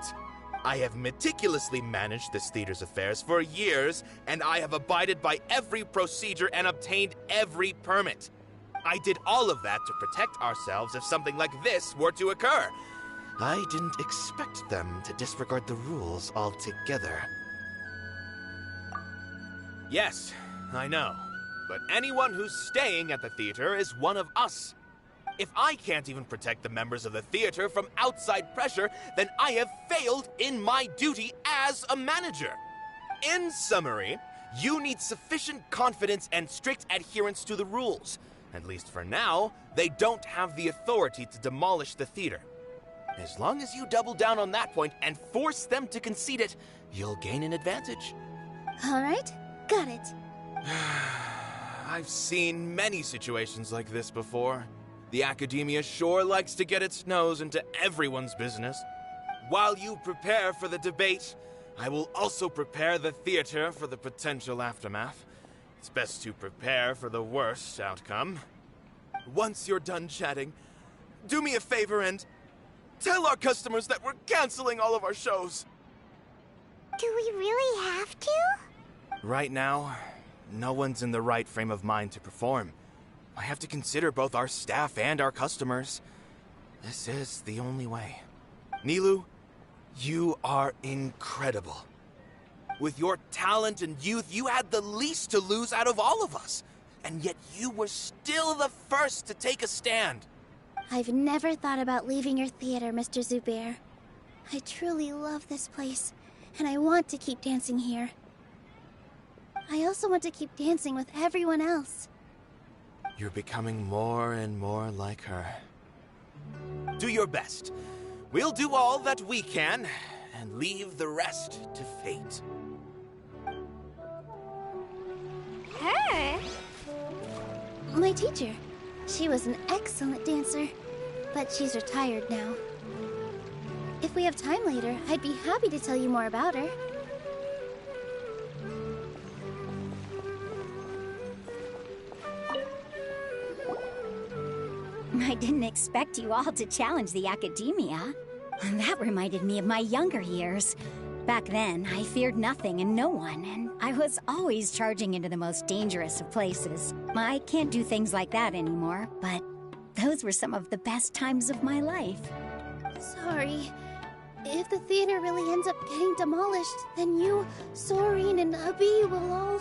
I have meticulously managed this theater's affairs for years, and I have abided by every procedure and obtained every permit. I did all of that to protect ourselves if something like this were to occur. I didn't expect them to disregard the rules altogether. Yes, I know. But anyone who's staying at the theater is one of us. If I can't even protect the members of the theater from outside pressure, then I have failed in my duty as a manager. In summary, you need sufficient confidence and strict adherence to the rules. At least for now, they don't have the authority to demolish the theater. As long as you double down on that point and force them to concede it, you'll gain an advantage. All right, got it. I've seen many situations like this before. The Academia sure likes to get its nose into everyone's business. While you prepare for the debate, I will also prepare the theater for the potential aftermath. It's best to prepare for the worst outcome. Once you're done chatting, do me a favor and tell our customers that we're canceling all of our shows. Do we really have to? Right now, no one's in the right frame of mind to perform. I have to consider both our staff and our customers. This is the only way. Nilu, you are incredible. With your talent and youth, you had the least to lose out of all of us. And yet you were still the first to take a stand. I've never thought about leaving your theater, Mr. Zubair. I truly love this place, and I want to keep dancing here. I also want to keep dancing with everyone else. You're becoming more and more like her. Do your best. We'll do all that we can, and leave the rest to fate. Her? My teacher. She was an excellent dancer, but she's retired now. If we have time later, I'd be happy to tell you more about her. I didn't expect you all to challenge the academia. That reminded me of my younger years. Back then, I feared nothing and no one, and I was always charging into the most dangerous of places. I can't do things like that anymore, but those were some of the best times of my life. Sorry. If the theater really ends up getting demolished, then you, Soren, and Abi will all...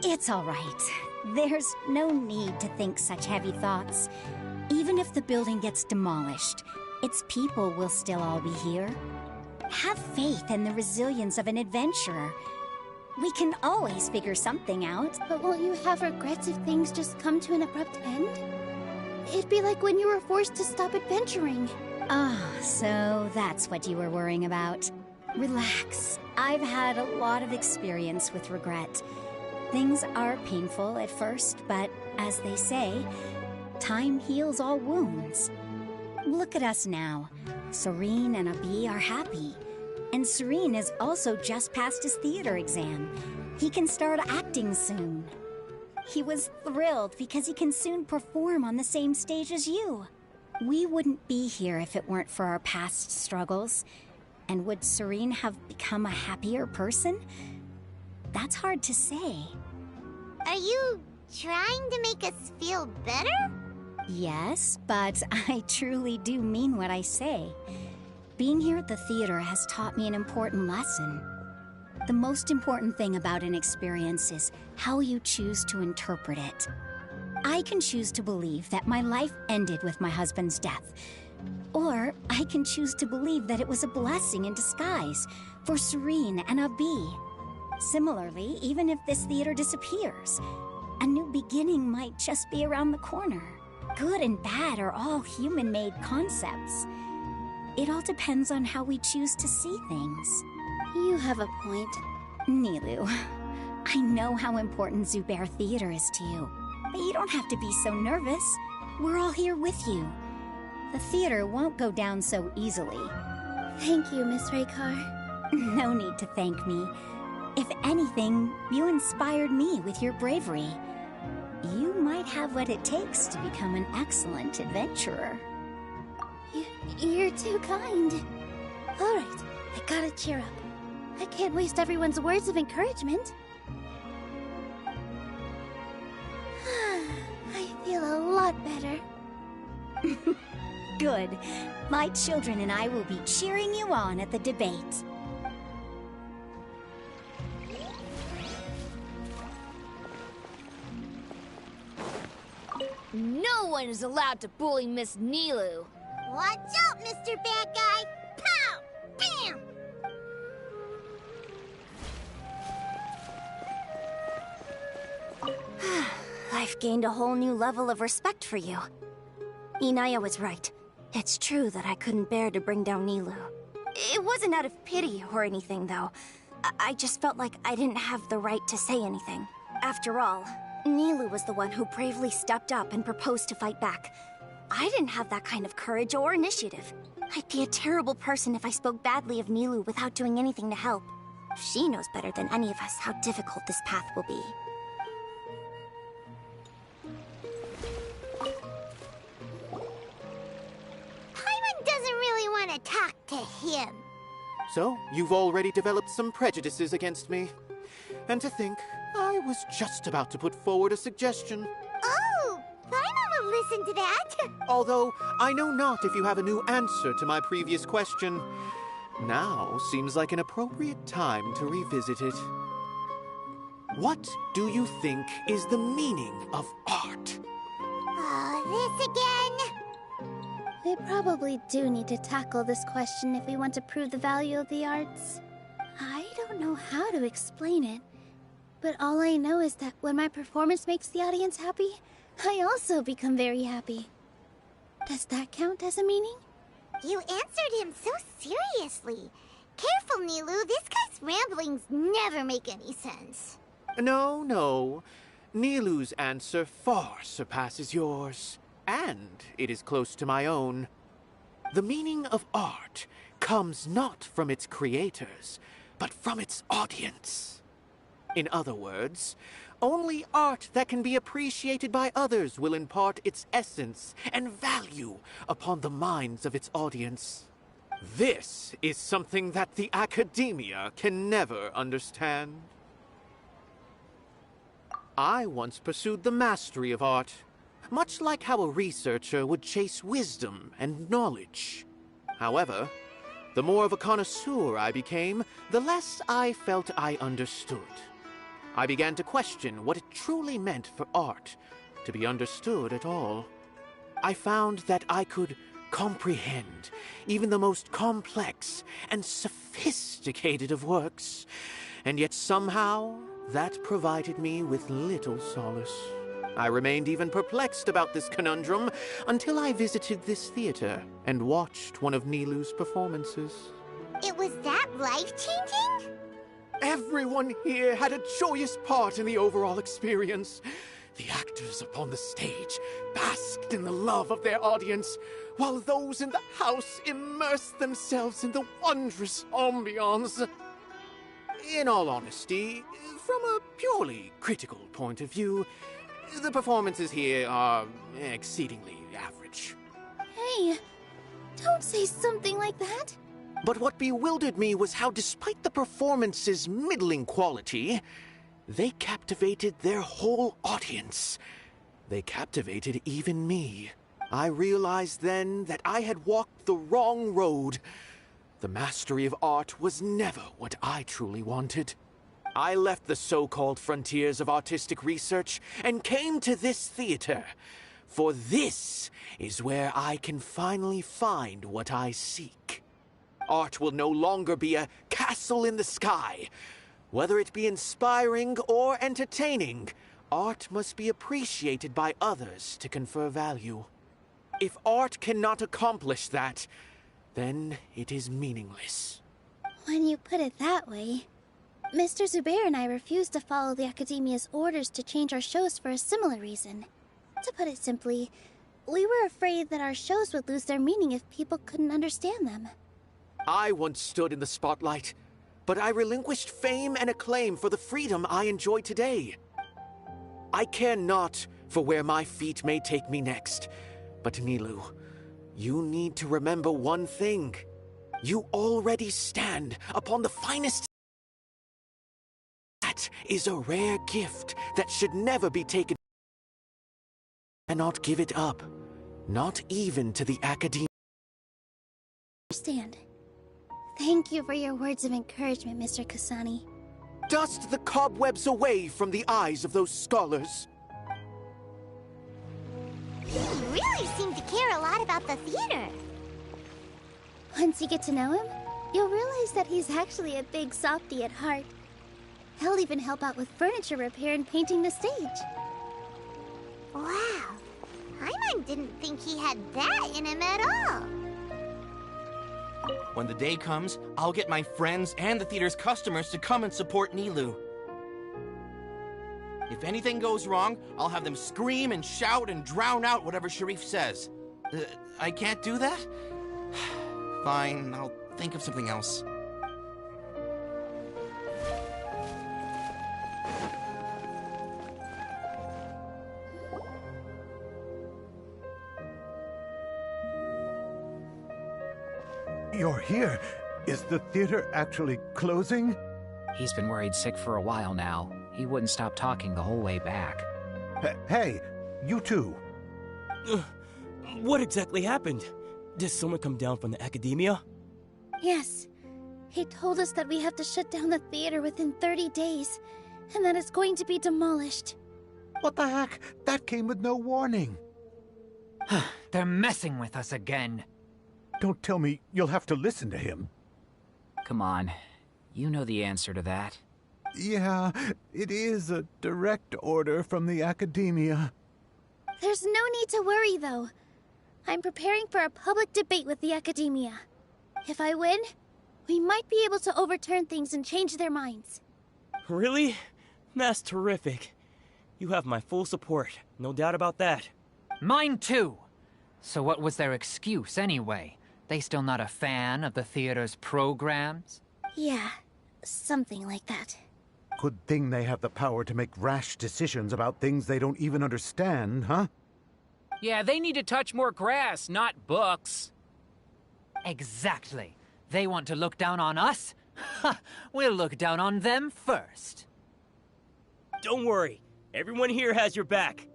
It's all right. There's no need to think such heavy thoughts. Even if the building gets demolished, its people will still all be here. Have faith in the resilience of an adventurer. We can always figure something out. But won't you have regrets if things just come to an abrupt end? It'd be like when you were forced to stop adventuring. Ah, so that's what you were worrying about. Relax. I've had a lot of experience with regret. Things are painful at first, but as they say, time heals all wounds. Look at us now. Soren and Abi are happy. And Soren has also just passed his theater exam. He can start acting soon. He was thrilled because he can soon perform on the same stage as you. We wouldn't be here if it weren't for our past struggles. And would Soren have become a happier person? That's hard to say. Are you trying to make us feel better? Yes, but I truly do mean what I say. Being here at the theater has taught me an important lesson. The most important thing about an experience is how you choose to interpret it. I can choose to believe that my life ended with my husband's death. Or I can choose to believe that it was a blessing in disguise for Soren and Abi. Similarly, even if this theater disappears, a new beginning might just be around the corner. Good and bad are all human-made concepts. It all depends on how we choose to see things. You have a point. Nilou, I know how important Zubair Theater is to you, but you don't have to be so nervous. We're all here with you. The theater won't go down so easily. Thank you, Miss Raykar. No need to thank me. If anything, you inspired me with your bravery. You might have what it takes to become an excellent adventurer. You're too kind. All right, I gotta cheer up. I can't waste everyone's words of encouragement. I feel a lot better. Good. My children and I will be cheering you on at the debate. No one is allowed to bully Miss Nilou. Watch out, Mr. Bad Guy! Pow! Bam! I've gained a whole new level of respect for you. Inaya was right. It's true that I couldn't bear to bring down Nilou. It wasn't out of pity or anything, though. I just felt like I didn't have the right to say anything. After all, Nilou was the one who bravely stepped up and proposed to fight back. I didn't have that kind of courage or initiative. I'd be a terrible person if I spoke badly of Nilou without doing anything to help. She knows better than any of us how difficult this path will be. Paimon doesn't really want to talk to him. So, you've already developed some prejudices against me. And to think, I was just about to put forward a suggestion. Oh, Paimon will listen to that. Although, I know not if you have a new answer to my previous question. Now seems like an appropriate time to revisit it. What do you think is the meaning of art? Oh, this again? We probably do need to tackle this question if we want to prove the value of the arts. I don't know how to explain it, But all I know is that when my performance makes the audience happy, I also become very happy. Does that count as a meaning? You answered him so seriously. Careful, Nilu. This guy's ramblings never make any sense. No, no. Nilu's answer far surpasses yours, and it is close to my own. The meaning of art comes not from its creators, but from its audience. In other words, only art that can be appreciated by others will impart its essence and value upon the minds of its audience. This is something that the academia can never understand. I once pursued the mastery of art, much like how a researcher would chase wisdom and knowledge. However, the more of a connoisseur I became, the less I felt I understood. I began to question what it truly meant for art to be understood at all. I found that I could comprehend even the most complex and sophisticated of works, and yet somehow that provided me with little solace. I remained even perplexed about this conundrum until I visited this theater and watched one of Nilu's performances. It was that life-changing? Everyone here had a joyous part in the overall experience. The actors upon the stage basked in the love of their audience, while those in the house immersed themselves in the wondrous ambiance. In all honesty, from a purely critical point of view, the performances here are exceedingly average. Hey, don't say something like that. But what bewildered me was how, despite the performance's middling quality, they captivated their whole audience. They captivated even me. I realized then that I had walked the wrong road. The mastery of art was never what I truly wanted. I left the so-called frontiers of artistic research and came to this theater, for this is where I can finally find what I seek. Art will no longer be a castle in the sky. Whether it be inspiring or entertaining, art must be appreciated by others to confer value. If art cannot accomplish that, then it is meaningless. When you put it that way, Mr. Zubair and I refused to follow the Academia's orders to change our shows for a similar reason. To put it simply, we were afraid that our shows would lose their meaning if people couldn't understand them. I once stood in the spotlight, but I relinquished fame and acclaim for the freedom I enjoy today. I care not for where my feet may take me next, but Nilu, you need to remember one thing. You already stand upon the finest. That is a rare gift that should never be taken. I cannot give it up, not even to the Academia. Understand. Thank you for your words of encouragement, Mr. Kasani. Dust the cobwebs away from the eyes of those scholars. You really seem to care a lot about the theater. Once you get to know him, you'll realize that he's actually a big softy at heart. He'll even help out with furniture repair and painting the stage. Wow. Paimon didn't think he had that in him at all. When the day comes, I'll get my friends and the theater's customers to come and support Nilu. If anything goes wrong, I'll have them scream and shout and drown out whatever Sharif says. I can't do that? Fine, I'll think of something else. You're here. Is the theater actually closing? He's been worried sick for a while now. He wouldn't stop talking the whole way back. Hey, you two. What exactly happened? Did someone come down from the Academia? Yes. He told us that we have to shut down the theater within 30 days, and that it's going to be demolished. What the heck? That came with no warning. They're messing with us again. Don't tell me you'll have to listen to him. Come on. You know the answer to that. Yeah, it is a direct order from the Academia. There's no need to worry, though. I'm preparing for a public debate with the Academia. If I win, we might be able to overturn things and change their minds. Really? That's terrific. You have my full support, no doubt about that. Mine too! So what was their excuse, anyway? They still not a fan of the theater's programs? Yeah, something like that. Good thing they have the power to make rash decisions about things they don't even understand, huh? Yeah, they need to touch more grass, not books. Exactly. They want to look down on us? Ha! We'll look down on them first. Don't worry, everyone here has your back.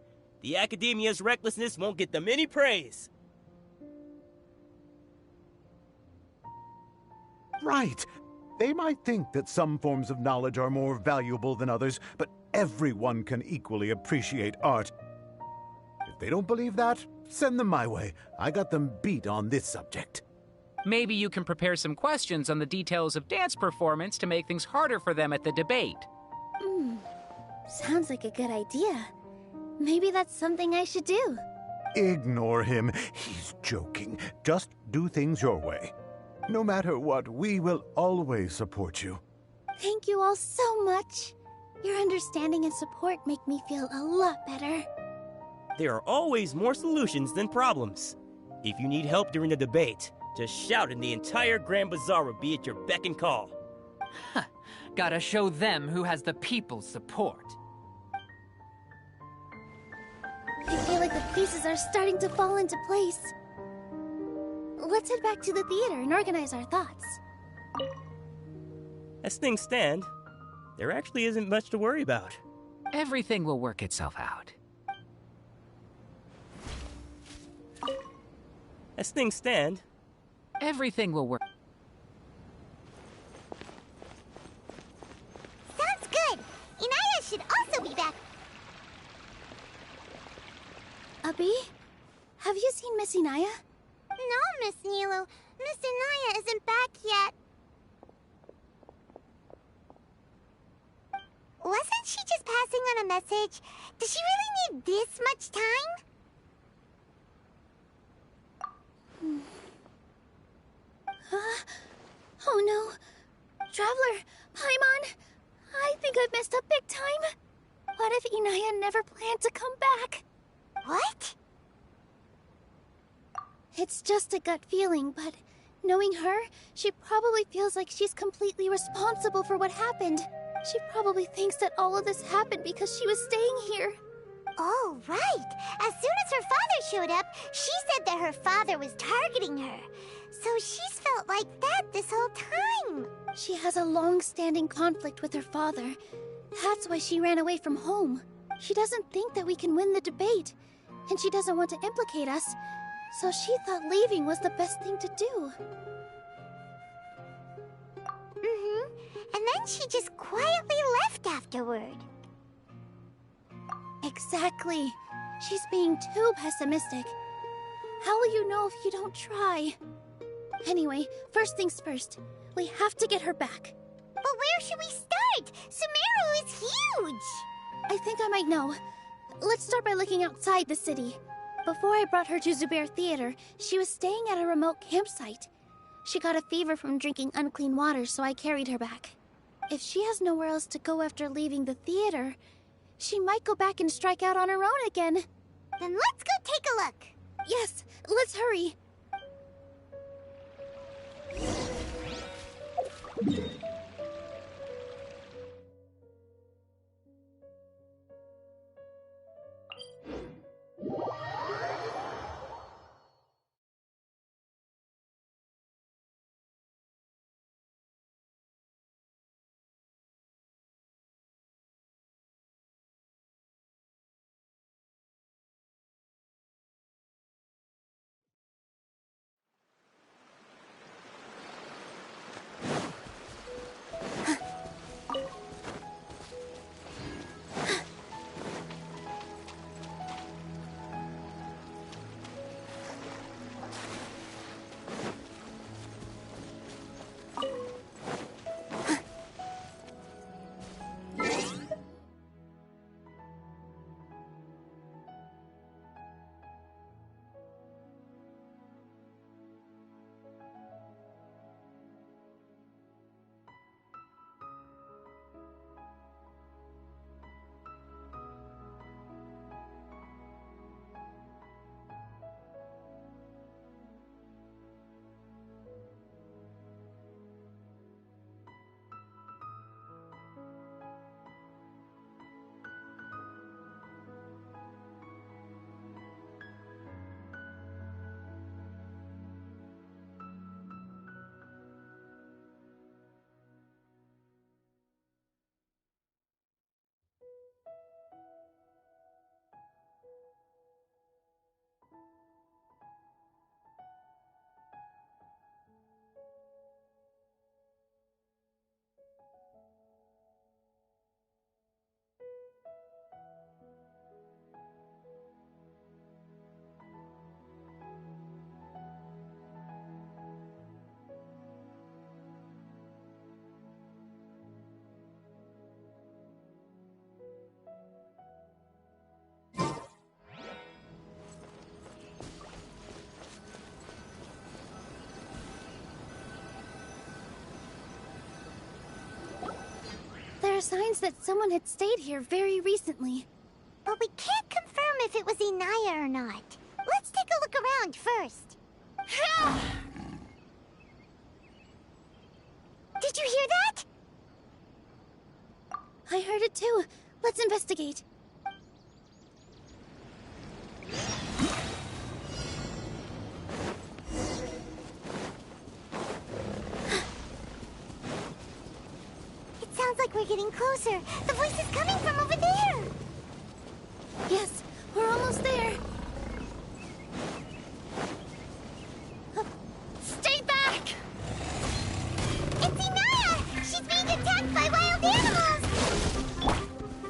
The Academia's recklessness won't get them any praise. Right. They might think that some forms of knowledge are more valuable than others, but everyone can equally appreciate art. If they don't believe that, send them my way. I got them beat on this subject. Maybe you can prepare some questions on the details of dance performance to make things harder for them at the debate. Sounds like a good idea. Maybe that's something I should do. Ignore him. He's joking. Just do things your way. No matter what, we will always support you. Thank you all so much. Your understanding and support make me feel a lot better. There are always more solutions than problems. If you need help during the debate, just shout and the entire Grand Bazaar will be at your beck and call. Huh. Gotta show them who has the people's support. I feel like the pieces are starting to fall into place. Let's head back to the theater and organize our thoughts. As things stand, there actually isn't much to worry about. Everything will work itself out. As things stand, everything will work. Sounds good! Inaya should also be back. Abi? Have you seen Miss Inaya? No, Miss Nilo. Miss Inaya isn't back yet. Wasn't she just passing on a message? Does she really need this much time? Oh no. Traveler, Paimon, I think I've messed up big time. What if Inaya never planned to come back? What? It's just a gut feeling, but knowing her, she probably feels like she's completely responsible for what happened. She probably thinks that all of this happened because she was staying here. Oh, right. As soon as her father showed up, she said that her father was targeting her. So she's felt like that this whole time. She has a long-standing conflict with her father. That's why she ran away from home. She doesn't think that we can win the debate, and she doesn't want to implicate us, so she thought leaving was the best thing to do. And then she just quietly left afterward. Exactly. She's being too pessimistic. How will you know if you don't try? Anyway, first things first. We have to get her back. But where should we start? Sumeru is huge! I think I might know. Let's start by looking outside the city. Before I brought her to Zubair Theater, she was staying at a remote campsite. She got a fever from drinking unclean water, so I carried her back. If she has nowhere else to go after leaving the theater, she might go back and strike out on her own again. Then let's go take a look. Yes, let's hurry. are signs that someone had stayed here very recently. But we can't confirm if it was Inaya or not. Let's take a look around first. Did you hear that? I heard it too. Let's investigate. It sounds like we're getting closer. The voice is coming from over there. Yes, we're almost there. Stay back! It's Inaya! She's being attacked by wild animals!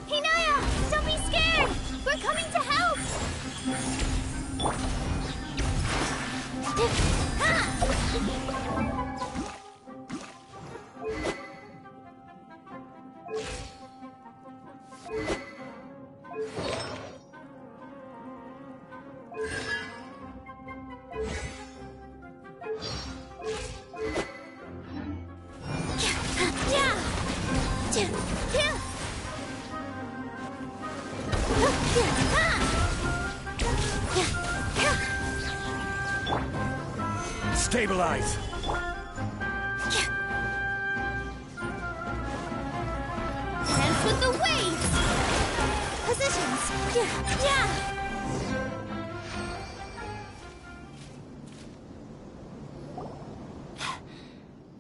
Inaya, don't be scared! We're coming to help! Stabilize! Dance with the waves! Positions! Yeah!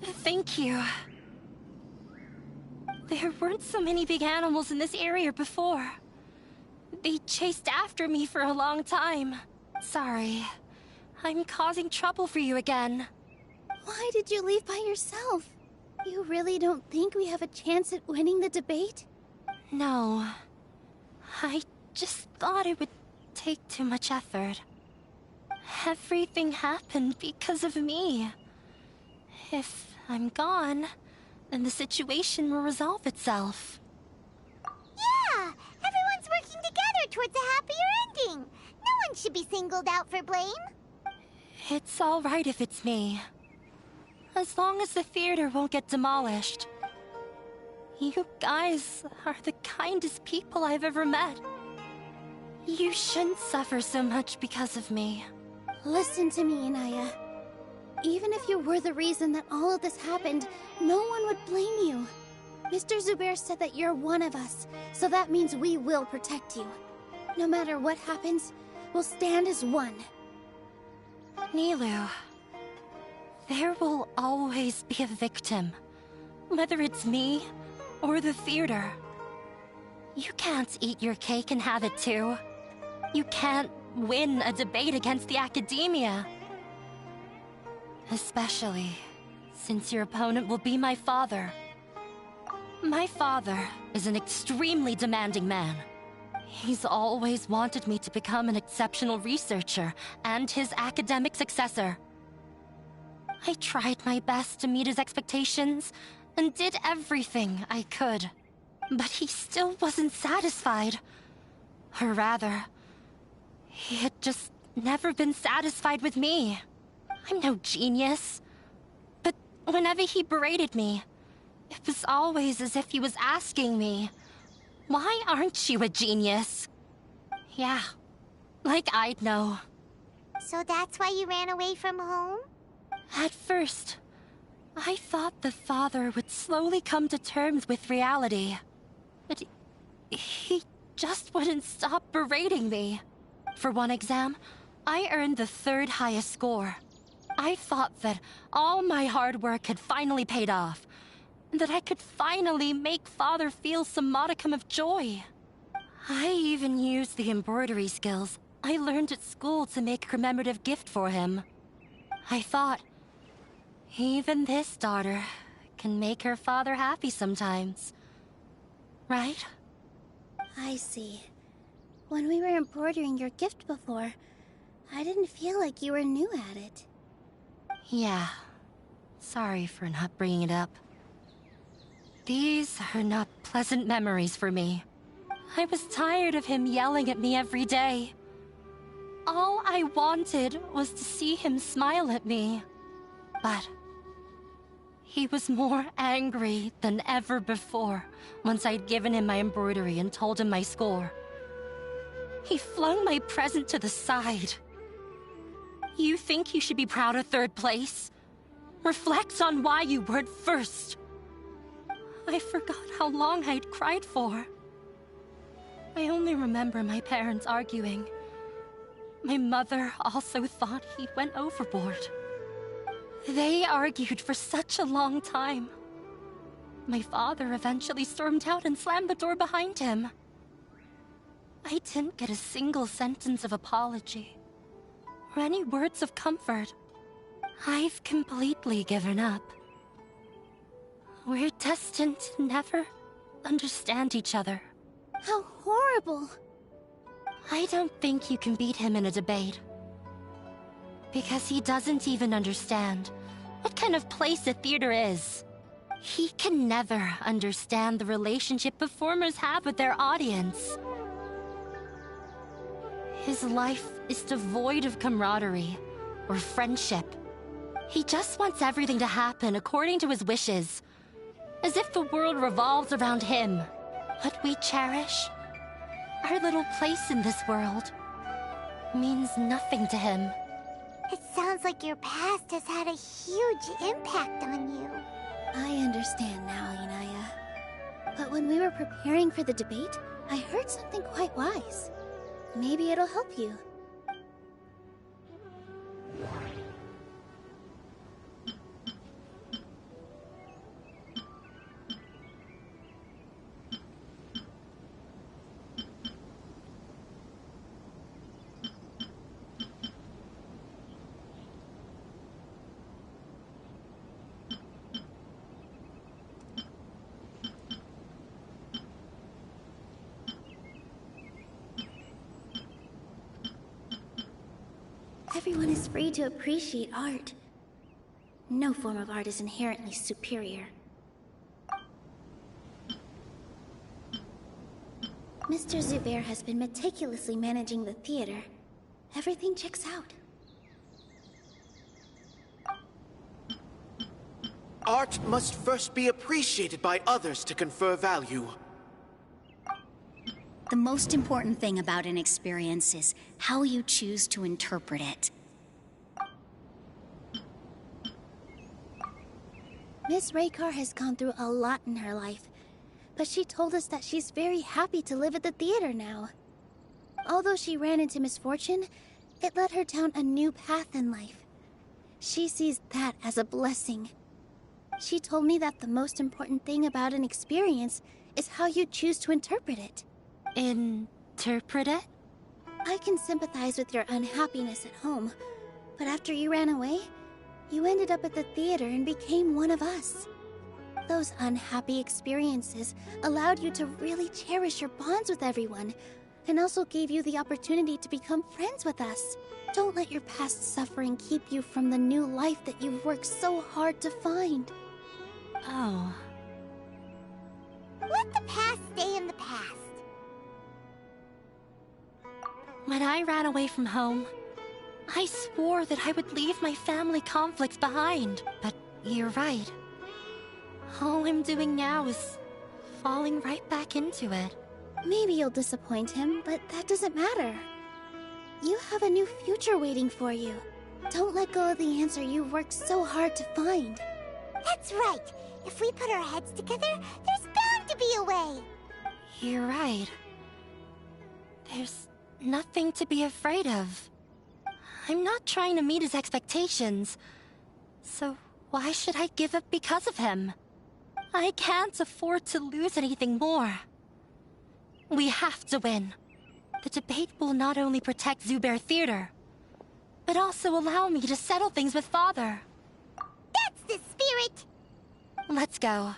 Thank you. There weren't so many big animals in this area before. They chased after me for a long time. Sorry. I'm causing trouble for you again. Why did you leave by yourself? You really don't think we have a chance at winning the debate? No. I just thought it would take too much effort. Everything happened because of me. If I'm gone, then the situation will resolve itself. Yeah! Everyone's working together towards a happier ending. No one should be singled out for blame. It's all right if it's me. As long as the theater won't get demolished. You guys are the kindest people I've ever met. You shouldn't suffer so much because of me. Listen to me, Inaya. Even if you were the reason that all of this happened, no one would blame you. Mr. Zubair said that you're one of us, so that means we will protect you. No matter what happens, we'll stand as one. Nilou, there will always be a victim. Whether it's me or the theater. You can't eat your cake and have it too. You can't win a debate against the academia. Especially since your opponent will be my father. My father is an extremely demanding man. He's always wanted me to become an exceptional researcher and his academic successor. I tried my best to meet his expectations and did everything I could. But he still wasn't satisfied. Or rather, he had just never been satisfied with me. I'm no genius. But whenever he berated me, it was always as if he was asking me, "Why aren't you a genius?" Yeah, like I'd know. So that's why you ran away from home? At first, I thought the father would slowly come to terms with reality. But he just wouldn't stop berating me. For one exam, I earned the 3rd highest score. I thought that all my hard work had finally paid off, and that I could finally make Father feel some modicum of joy. I even used the embroidery skills I learned at school to make a commemorative gift for him. I thought, even this daughter can make her father happy sometimes. Right? I see. When we were embroidering your gift before, I didn't feel like you were new at it. Yeah. Sorry for not bringing it up. These are not pleasant memories for me. I was tired of him yelling at me every day. All I wanted was to see him smile at me. But He was more angry than ever before once I'd given him my embroidery and told him my score. He flung my present to the side. You think you should be proud of third place? Reflect on why you weren't first. I forgot how long I'd cried for. I only remember my parents arguing. My mother also thought he went overboard. They argued for such a long time. My father eventually stormed out and slammed the door behind him. I didn't get a single sentence of apology or any words of comfort. I've completely given up. We're destined to never understand each other. How horrible! I don't think you can beat him in a debate. Because he doesn't even understand what kind of place a theater is. He can never understand the relationship performers have with their audience. His life is devoid of camaraderie or friendship. He just wants everything to happen according to his wishes, as if the world revolves around him. What we cherish, our little place in this world, means nothing to him. It sounds like your past has had a huge impact on you. I understand now, Inaya. But when we were preparing for the debate, I heard something quite wise. Maybe it'll help you. Everyone is free to appreciate art. No form of art is inherently superior. Mr. Zubair has been meticulously managing the theater. Everything checks out. Art must first be appreciated by others to confer value. The most important thing about an experience is how you choose to interpret it. Miss Raykar has gone through a lot in her life, but she told us that she's very happy to live at the theater now. Although she ran into misfortune, it led her down a new path in life. She sees that as a blessing. She told me that the most important thing about an experience is how you choose to interpret it. Interpret it? I can sympathize with your unhappiness at home, but after you ran away, you ended up at the theater and became one of us. Those unhappy experiences allowed you to really cherish your bonds with everyone, and also gave you the opportunity to become friends with us. Don't let your past suffering keep you from the new life that you've worked so hard to find. Oh. Let the past stay in the past. When I ran away from home, I swore that I would leave my family conflicts behind. But you're right. All I'm doing now is falling right back into it. Maybe you'll disappoint him, but that doesn't matter. You have a new future waiting for you. Don't let go of the answer you've worked so hard to find. That's right. If we put our heads together, there's bound to be a way. You're right. There's nothing to be afraid of. I'm not trying to meet his expectations. So why should I give up because of him? I can't afford to lose anything more. We have to win. The debate will not only protect Zubair Theater, but also allow me to settle things with Father. That's the spirit! Let's go.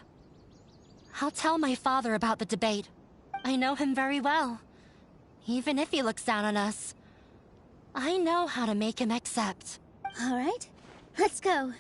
I'll tell my father about the debate. I know him very well. Even if he looks down on us, I know how to make him accept. All right, let's go.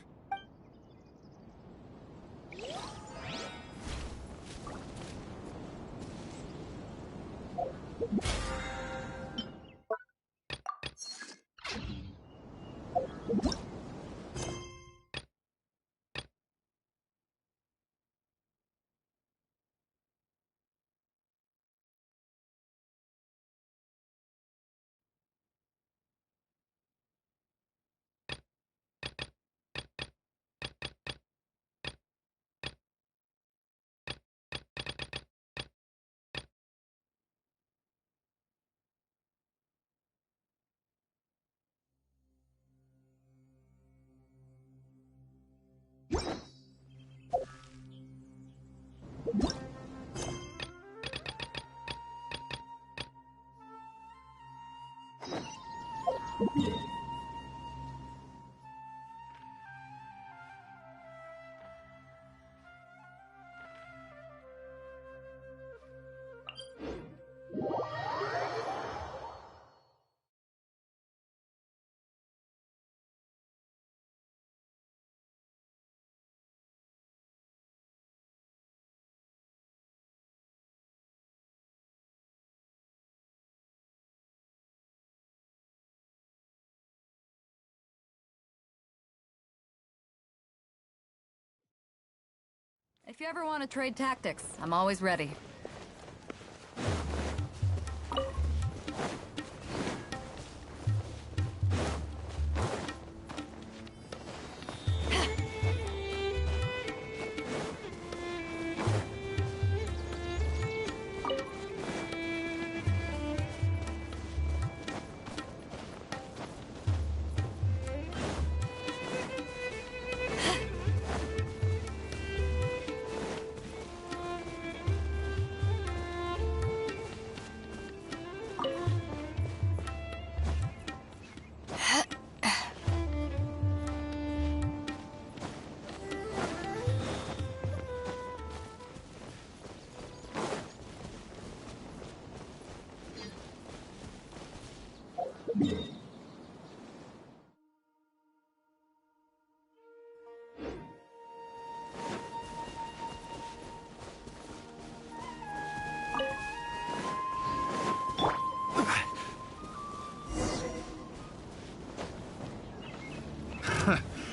If you ever want to trade tactics, I'm always ready.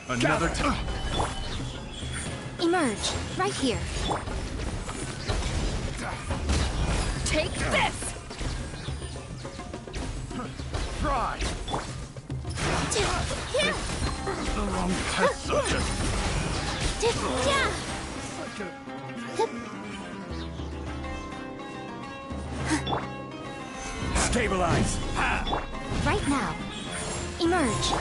Another time. Emerge, right here. Take this! Try. The wrong test subject. Stabilize. Right now. Emerge.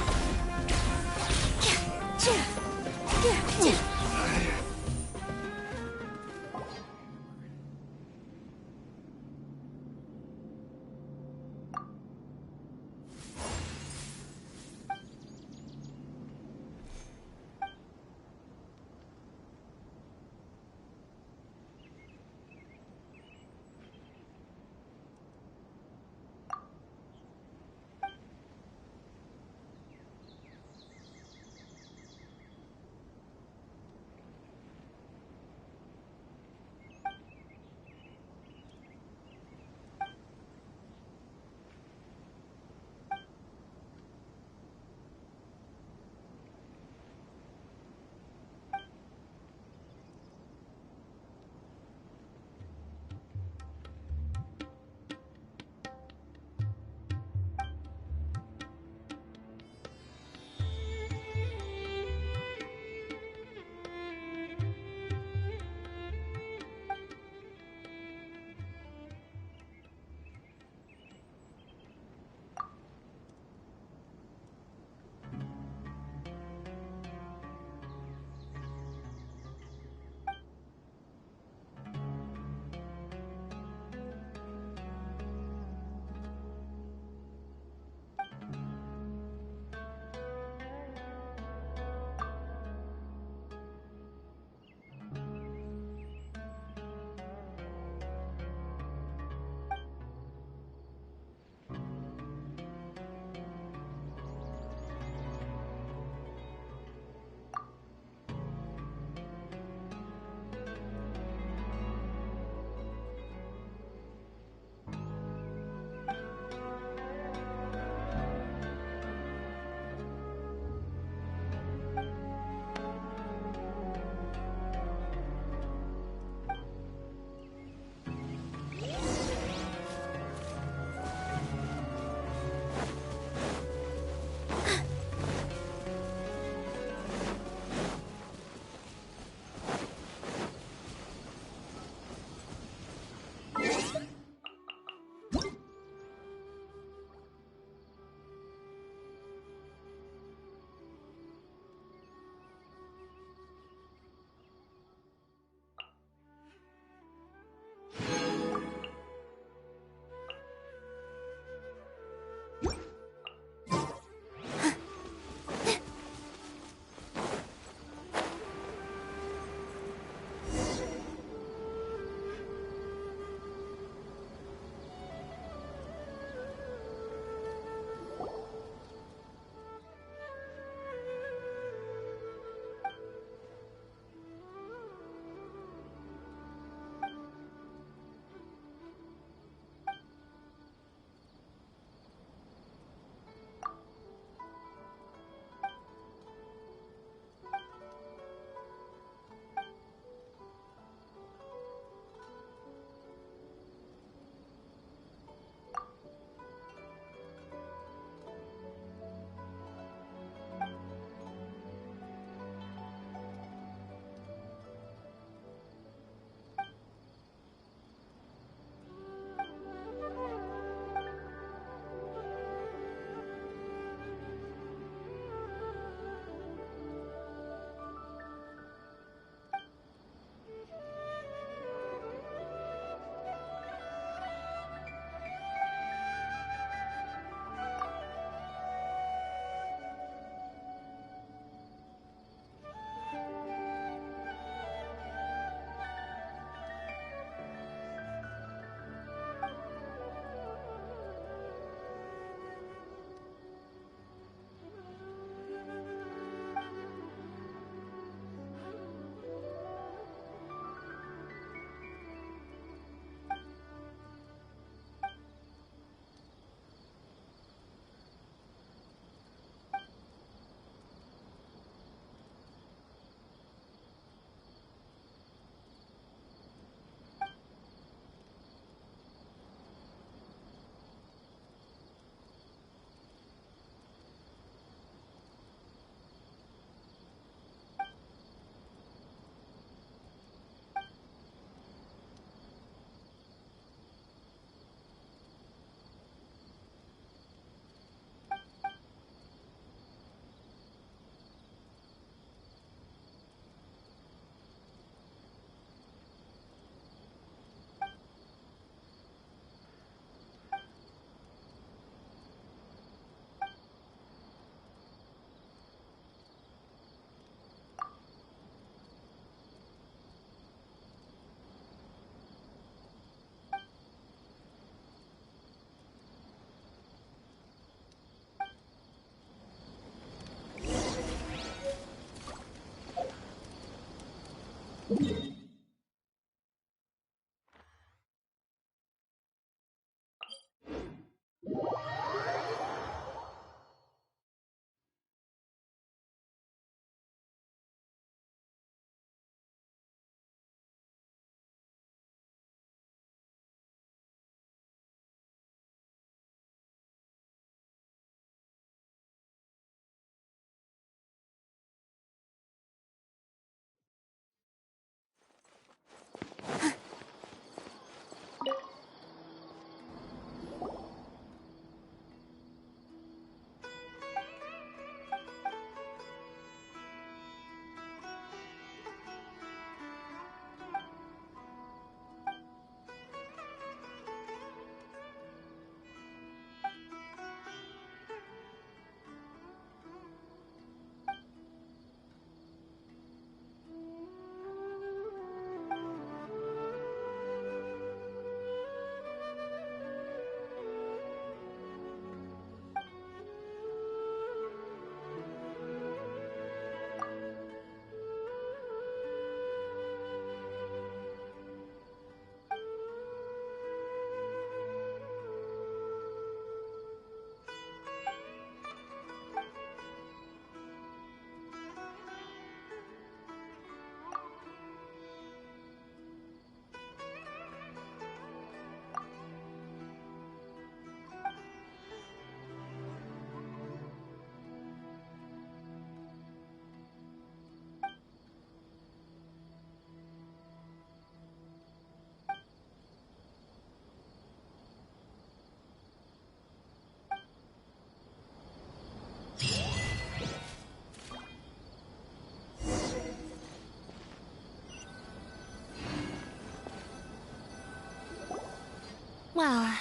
Well,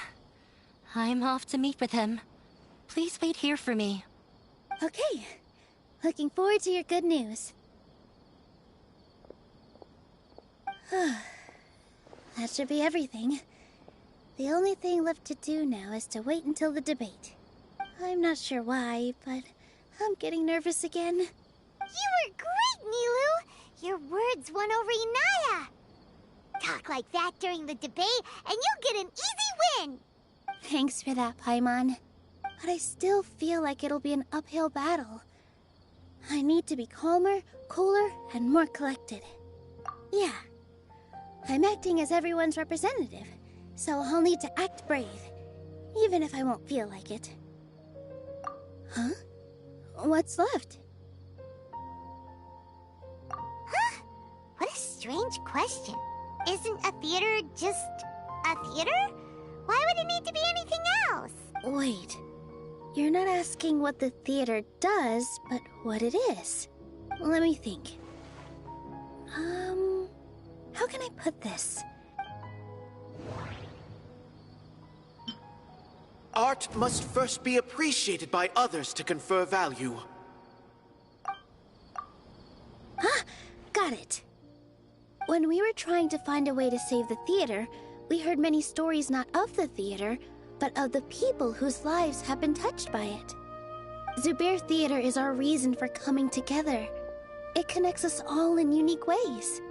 I'm off to meet with him. Please wait here for me. Okay. Looking forward to your good news. That should be everything. The only thing left to do now is to wait until the debate. I'm not sure why, but I'm getting nervous again. You were great, Nilou! Your words won over Inaya! Talk like that during the debate, and you'll get an easy win! Thanks for that, Paimon. But I still feel like it'll be an uphill battle. I need to be calmer, cooler, and more collected. Yeah. I'm acting as everyone's representative, so I'll need to act brave, even if I won't feel like it. Huh? What's left? Huh? What a strange question. Isn't a theater just a theater? Why would it need to be anything else? Wait. You're not asking what the theater does, but what it is. Let me think. How can I put this? Art must first be appreciated by others to confer value. Ah, got it. When we were trying to find a way to save the theater, we heard many stories not of the theater, but of the people whose lives have been touched by it. Zubair Theater is our reason for coming together. It connects us all in unique ways.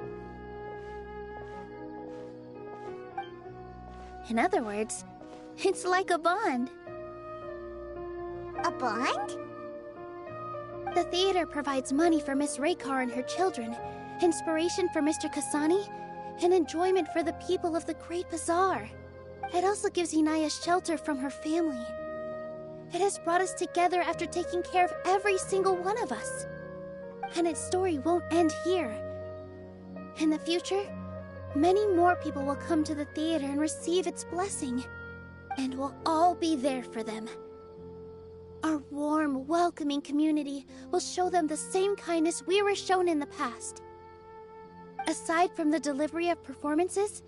In other words, it's like a bond. A bond? The theater provides money for Miss Raykar and her children, inspiration for Mr. Kasani, and enjoyment for the people of the Great Bazaar. It also gives Inaya shelter from her family. It has brought us together after taking care of every single one of us. And its story won't end here. In the future, many more people will come to the theater and receive its blessing. And we'll all be there for them. Our warm, welcoming community will show them the same kindness we were shown in the past. Aside from the delivery of performances,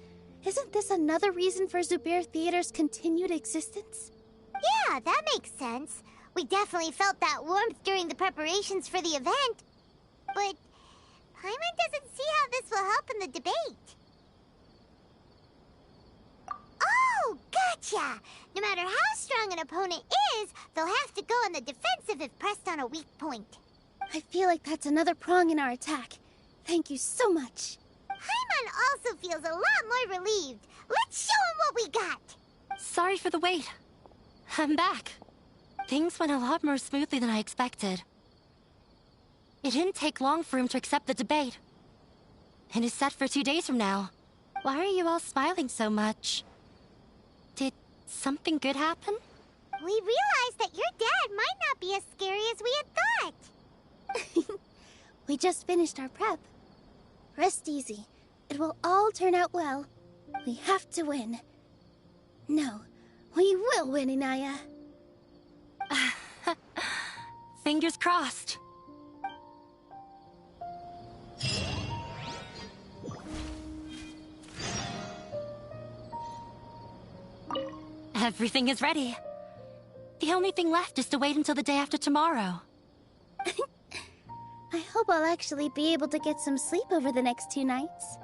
isn't this another reason for Zubair Theater's continued existence? Yeah, that makes sense. We definitely felt that warmth during the preparations for the event. But Paimon doesn't see how this will help in the debate. Oh, gotcha! No matter how strong an opponent is, they'll have to go on the defensive if pressed on a weak point. I feel like that's another prong in our attack. Thank you so much. Paimon also feels a lot more relieved. Let's show him what we got. Sorry for the wait. I'm back. Things went a lot more smoothly than I expected. It didn't take long for him to accept the debate. It is set for 2 days from now. Why are you all smiling so much? Did something good happen? We realized that your dad might not be as scary as we had thought. We just finished our prep. Rest easy. It will all turn out well. We have to win. No, we will win, Inaya. Fingers crossed. Everything is ready. The only thing left is to wait until the day after tomorrow. I hope I'll actually be able to get some sleep over the next 2 nights.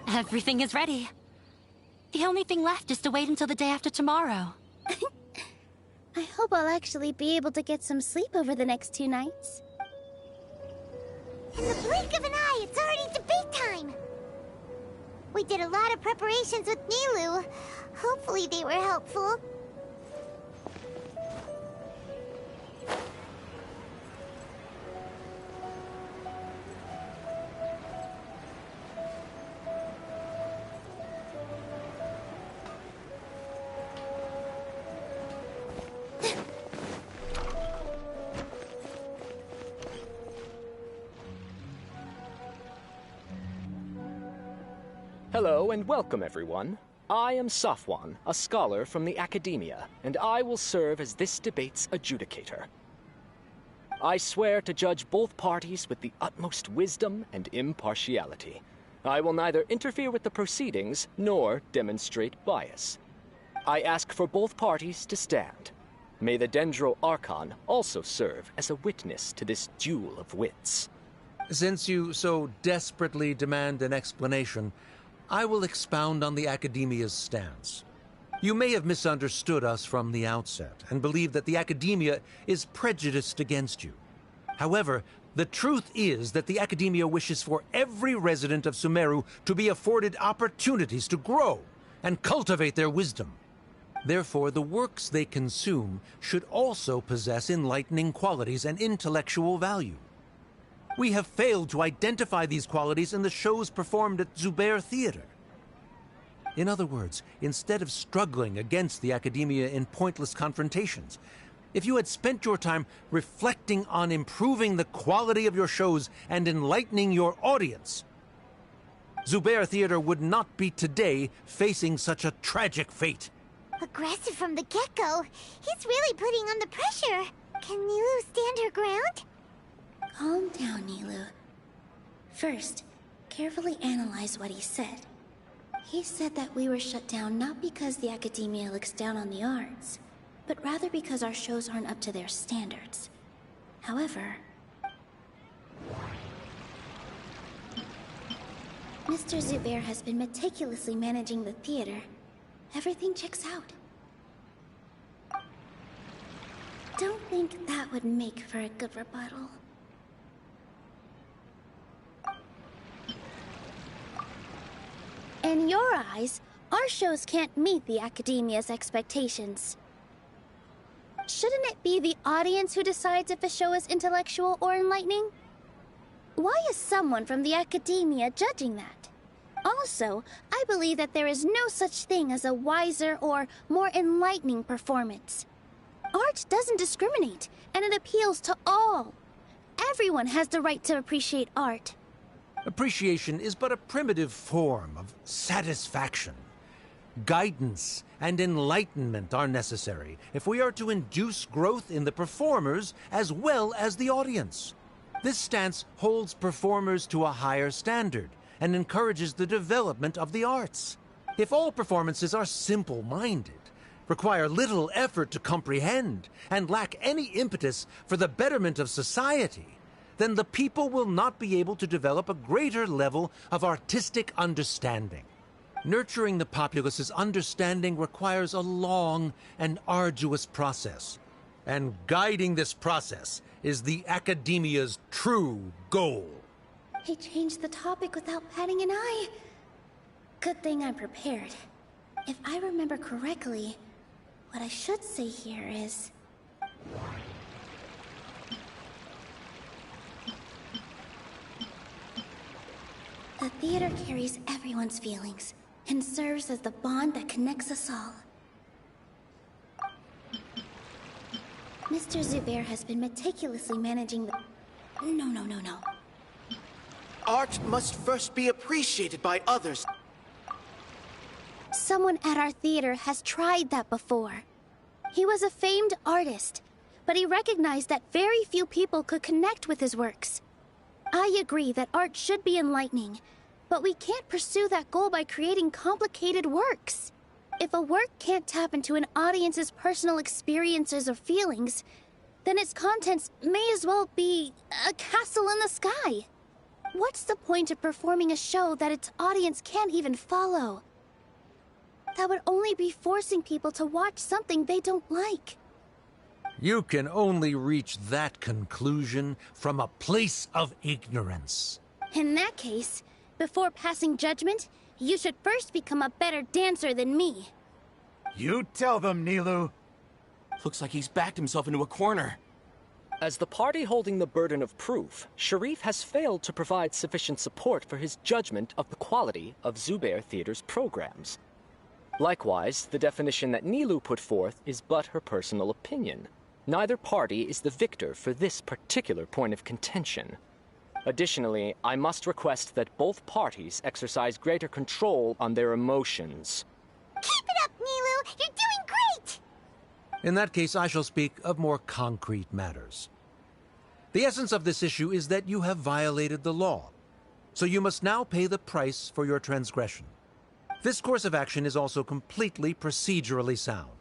Everything is ready. The only thing left is to wait until the day after tomorrow. I hope I'll actually be able to get some sleep over the next 2 nights. In the blink of an eye, it's already debate time! We did a lot of preparations with Nilou. Hopefully they were helpful. Hello and welcome, everyone. I am Safwan, a scholar from the Academia, and I will serve as this debate's adjudicator. I swear to judge both parties with the utmost wisdom and impartiality. I will neither interfere with the proceedings nor demonstrate bias. I ask for both parties to stand. May the Dendro Archon also serve as a witness to this duel of wits. Since you so desperately demand an explanation, I will expound on the Academia's stance. You may have misunderstood us from the outset and believe that the Academia is prejudiced against you. However, the truth is that the Academia wishes for every resident of Sumeru to be afforded opportunities to grow and cultivate their wisdom. Therefore, the works they consume should also possess enlightening qualities and intellectual value. We have failed to identify these qualities in the shows performed at Zubair Theater. In other words, instead of struggling against the Academia in pointless confrontations, if you had spent your time reflecting on improving the quality of your shows and enlightening your audience, Zubair Theater would not be today facing such a tragic fate. Aggressive from the get-go. He's really putting on the pressure. Can Nilou stand her ground? Calm down, Nilou. First, carefully analyze what he said. He said that we were shut down not because the Academia looks down on the arts, but rather because our shows aren't up to their standards. However, Mr. Zubair has been meticulously managing the theater. Everything checks out. don't think that would make for a good rebuttal. In your eyes, our shows can't meet the Academia's expectations. Shouldn't it be the audience who decides if a show is intellectual or enlightening? Why is someone from the Academia judging that? Also, I believe that there is no such thing as a wiser or more enlightening performance. Art doesn't discriminate, and it appeals to all. Everyone has the right to appreciate art. Appreciation is but a primitive form of satisfaction. Guidance and enlightenment are necessary if we are to induce growth in the performers as well as the audience. This stance holds performers to a higher standard and encourages the development of the arts. If all performances are simple-minded, require little effort to comprehend, and lack any impetus for the betterment of society, then the people will not be able to develop a greater level of artistic understanding. Nurturing the populace's understanding requires a long and arduous process, and guiding this process is the Academia's true goal. He changed the topic without batting an eye. Good thing I'm prepared. If I remember correctly, what I should say here is... The theater carries everyone's feelings and serves as the bond that connects us all. Mr. Zubair has been meticulously managing the... No. Art must first be appreciated by others. Someone at our theater has tried that before. He was a famed artist, but he recognized that very few people could connect with his works. I agree that art should be enlightening, but we can't pursue that goal by creating complicated works. If a work can't tap into an audience's personal experiences or feelings, then its contents may as well be a castle in the sky. What's the point of performing a show that its audience can't even follow? That would only be forcing people to watch something they don't like. You can only reach that conclusion from a place of ignorance. In that case, before passing judgment, you should first become a better dancer than me. You tell them, Nilou. Looks like he's backed himself into a corner. As the party holding the burden of proof, Sharif has failed to provide sufficient support for his judgment of the quality of Zubair Theater's programs. Likewise, the definition that Nilou put forth is but her personal opinion. Neither party is the victor for this particular point of contention. Additionally, I must request that both parties exercise greater control on their emotions. Keep it up, Nilou! You're doing great! In that case, I shall speak of more concrete matters. The essence of this issue is that you have violated the law, so you must now pay the price for your transgression. This course of action is also completely procedurally sound.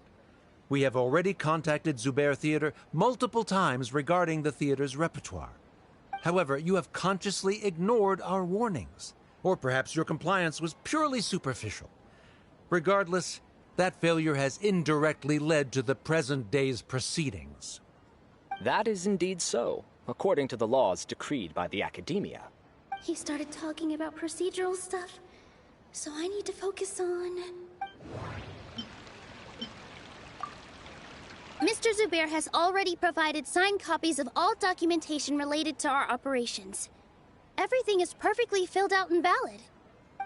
We have already contacted Zubair Theater multiple times regarding the theater's repertoire. However, you have consciously ignored our warnings, or perhaps your compliance was purely superficial. Regardless, that failure has indirectly led to the present day's proceedings. That is indeed so, according to the laws decreed by the Academia. He started talking about procedural stuff, so I need to focus on... Mr. Zubair has already provided signed copies of all documentation related to our operations. Everything is perfectly filled out and valid.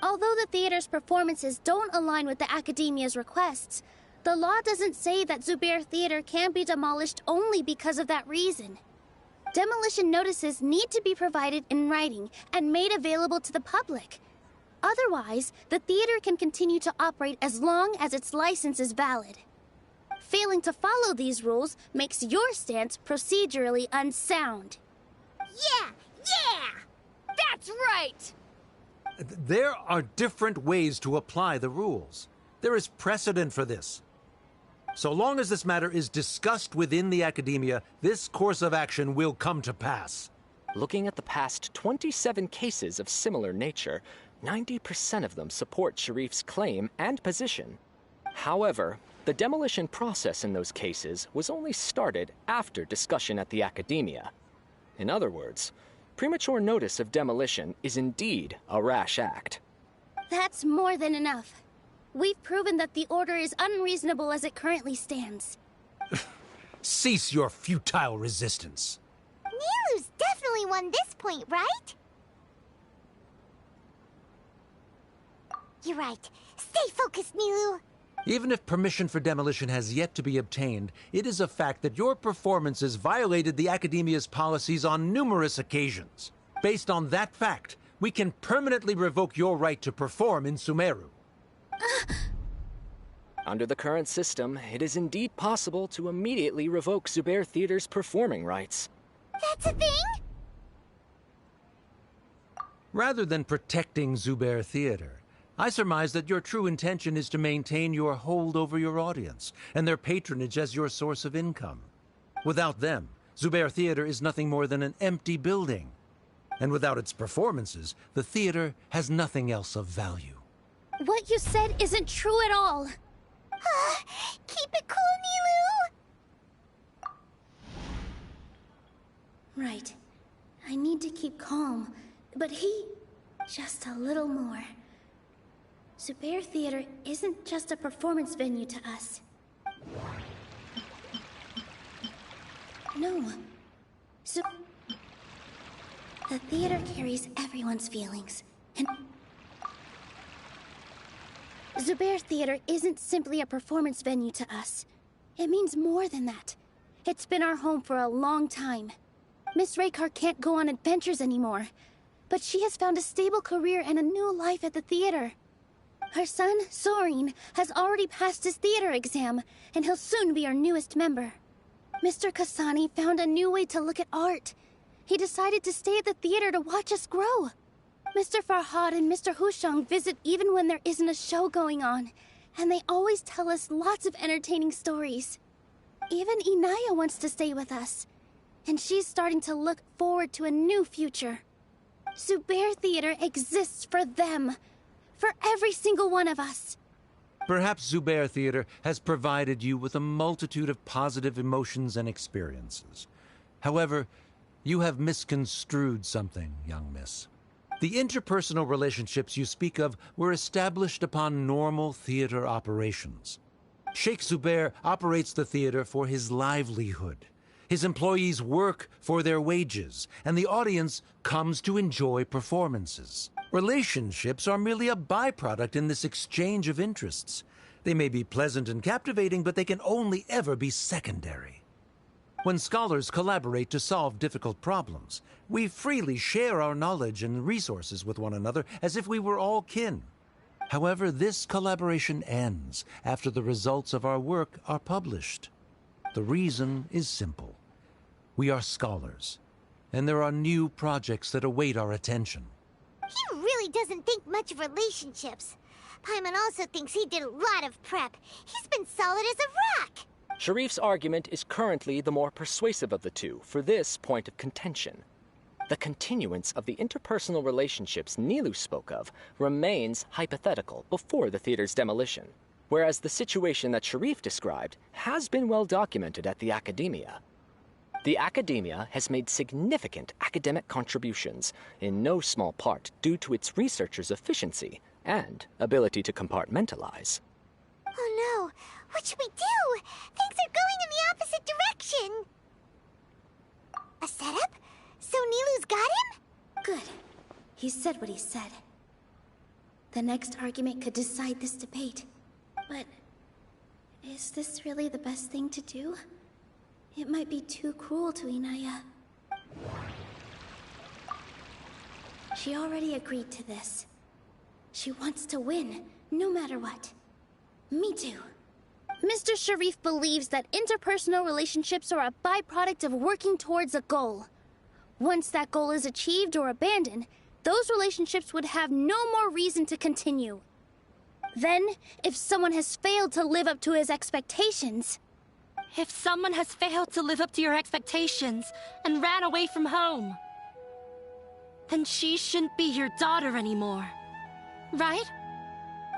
Although the theater's performances don't align with the Academia's requests, the law doesn't say that Zubair Theater can be demolished only because of that reason. Demolition notices need to be provided in writing and made available to the public. Otherwise, the theater can continue to operate as long as its license is valid. Failing to follow these rules makes your stance procedurally unsound. Yeah! That's right! There are different ways to apply the rules. There is precedent for this. So long as this matter is discussed within the Academia, this course of action will come to pass. Looking at the past 27 cases of similar nature, 90% of them support Sharif's claim and position. However, The demolition process in those cases was only started after discussion at the Academia. In other words, premature notice of demolition is indeed a rash act. That's more than enough. We've proven that the Order is unreasonable as it currently stands. Cease your futile resistance. Nilu's definitely won this point, right? You're right. Stay focused, Nilu. Even if permission for demolition has yet to be obtained, it is a fact that your performances violated the Academia's policies on numerous occasions. Based on that fact, we can permanently revoke your right to perform in Sumeru. Under the current system, it is indeed possible to immediately revoke Zubair Theater's performing rights. That's a thing? Rather than protecting Zubair Theater, I surmise that your true intention is to maintain your hold over your audience and their patronage as your source of income. Without them, Zubair Theater is nothing more than an empty building. And without its performances, the theater has nothing else of value. What you said isn't true at all. Keep it cool, Nilu! Right. I need to keep calm, but just a little more. Zubair Theater isn't just a performance venue to us. No. The theater carries everyone's feelings, and Zubair Theater isn't simply a performance venue to us. It means more than that. It's been our home for a long time. Miss Raykar can't go on adventures anymore, but she has found a stable career and a new life at the theater. Her son, Soren, has already passed his theater exam, and he'll soon be our newest member. Mr. Kasani found a new way to look at art. He decided to stay at the theater to watch us grow. Mr. Farhad and Mr. Hushang visit even when there isn't a show going on, and they always tell us lots of entertaining stories. Even Inaya wants to stay with us, and she's starting to look forward to a new future. Zubair Theater exists for them. For every single one of us. Perhaps Zubair Theater has provided you with a multitude of positive emotions and experiences. However, you have misconstrued something, young miss. The interpersonal relationships you speak of were established upon normal theater operations. Sheikh Zubair operates the theater for his livelihood. His employees work for their wages, and the audience comes to enjoy performances. Relationships are merely a byproduct in this exchange of interests. They may be pleasant and captivating, but they can only ever be secondary. When scholars collaborate to solve difficult problems, we freely share our knowledge and resources with one another as if we were all kin. However, this collaboration ends after the results of our work are published. The reason is simple. We are scholars, and there are new projects that await our attention. He really doesn't think much of relationships. Paimon also thinks he did a lot of prep. He's been solid as a rock. Sharif's argument is currently the more persuasive of the two for this point of contention. The continuance of the interpersonal relationships Nilu spoke of remains hypothetical before the theater's demolition, whereas the situation that Sharif described has been well documented at the Academia. The Academia has made significant academic contributions, in no small part due to its researchers' efficiency and ability to compartmentalize. Oh no, what should we do? Things are going in the opposite direction. A setup? So Nilu's got him? Good. He said what he said. The next argument could decide this debate. But is this really the best thing to do? It might be too cruel to Inaya. She already agreed to this. She wants to win, no matter what. Me too. Mr. Sharif believes that interpersonal relationships are a byproduct of working towards a goal. Once that goal is achieved or abandoned, those relationships would have no more reason to continue. Then, if someone has failed to live up to his expectations... If someone has failed to live up to your expectations and ran away from home, then she shouldn't be your daughter anymore. Right?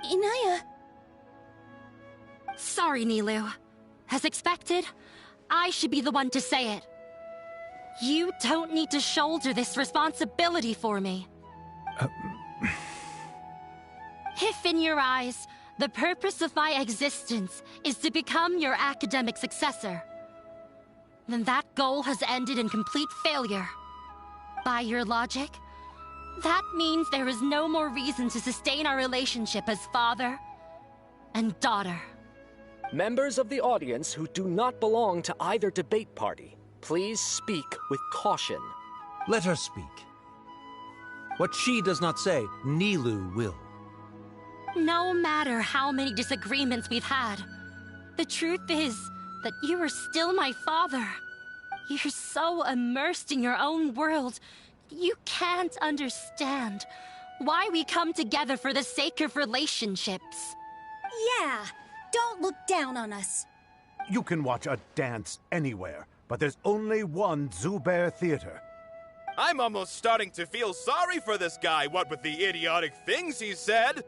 Inaya... Sorry, Nilou. As expected, I should be the one to say it. You don't need to shoulder this responsibility for me. If in your eyes, the purpose of my existence is to become your academic successor, then that goal has ended in complete failure. By your logic, that means there is no more reason to sustain our relationship as father and daughter. Members of the audience who do not belong to either debate party, please speak with caution. Let her speak. What she does not say, Nilou will. No matter how many disagreements we've had, the truth is that you are still my father. You're so immersed in your own world, you can't understand why we come together for the sake of relationships. Yeah, don't look down on us. You can watch a dance anywhere, but there's only one Zubair Theater. I'm almost starting to feel sorry for this guy, what with the idiotic things he said.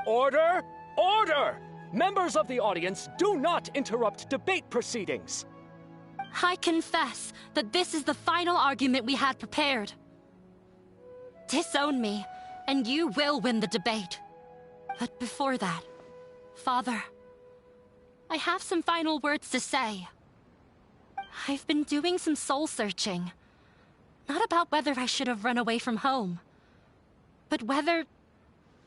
Order! Order! Members of the audience, do not interrupt debate proceedings. I confess that this is the final argument we had prepared. Disown me, and you will win the debate. But before that, Father, I have some final words to say. I've been doing some soul-searching. Not about whether I should have run away from home, but whether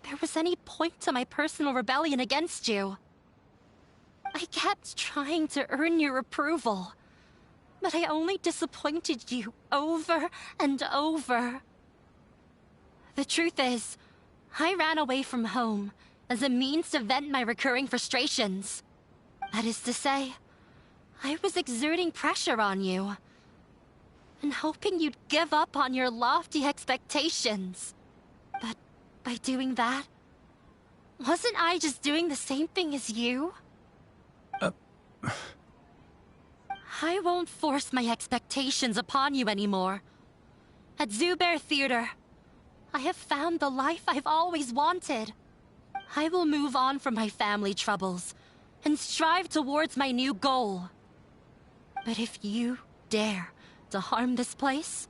there was any point to my personal rebellion against you. I kept trying to earn your approval, but I only disappointed you over and over. The truth is, I ran away from home as a means to vent my recurring frustrations. That is to say, I was exerting pressure on you, and hoping you'd give up on your lofty expectations. But by doing that, wasn't I just doing the same thing as you? I won't force my expectations upon you anymore. At Zubair Theater, I have found the life I've always wanted. I will move on from my family troubles and strive towards my new goal. But if you dare to harm this place,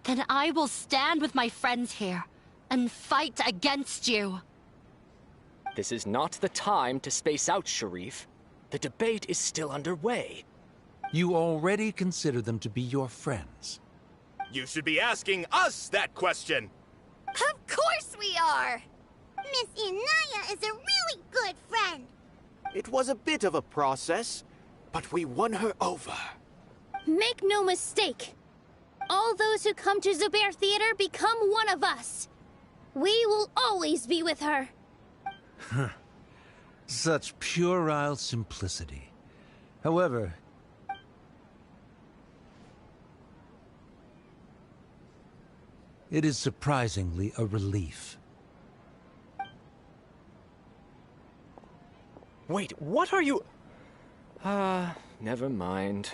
then I will stand with my friends here and fight against you. This is not the time to space out, Sharif. The debate is still underway. You already consider them to be your friends. You should be asking us that question. Of course we are! Miss Inaya is a really good friend. It was a bit of a process, but we won her over. Make no mistake. All those who come to Zubair Theater become one of us. We will always be with her. Such puerile simplicity. However, it is surprisingly a relief. Wait, what are you... never mind.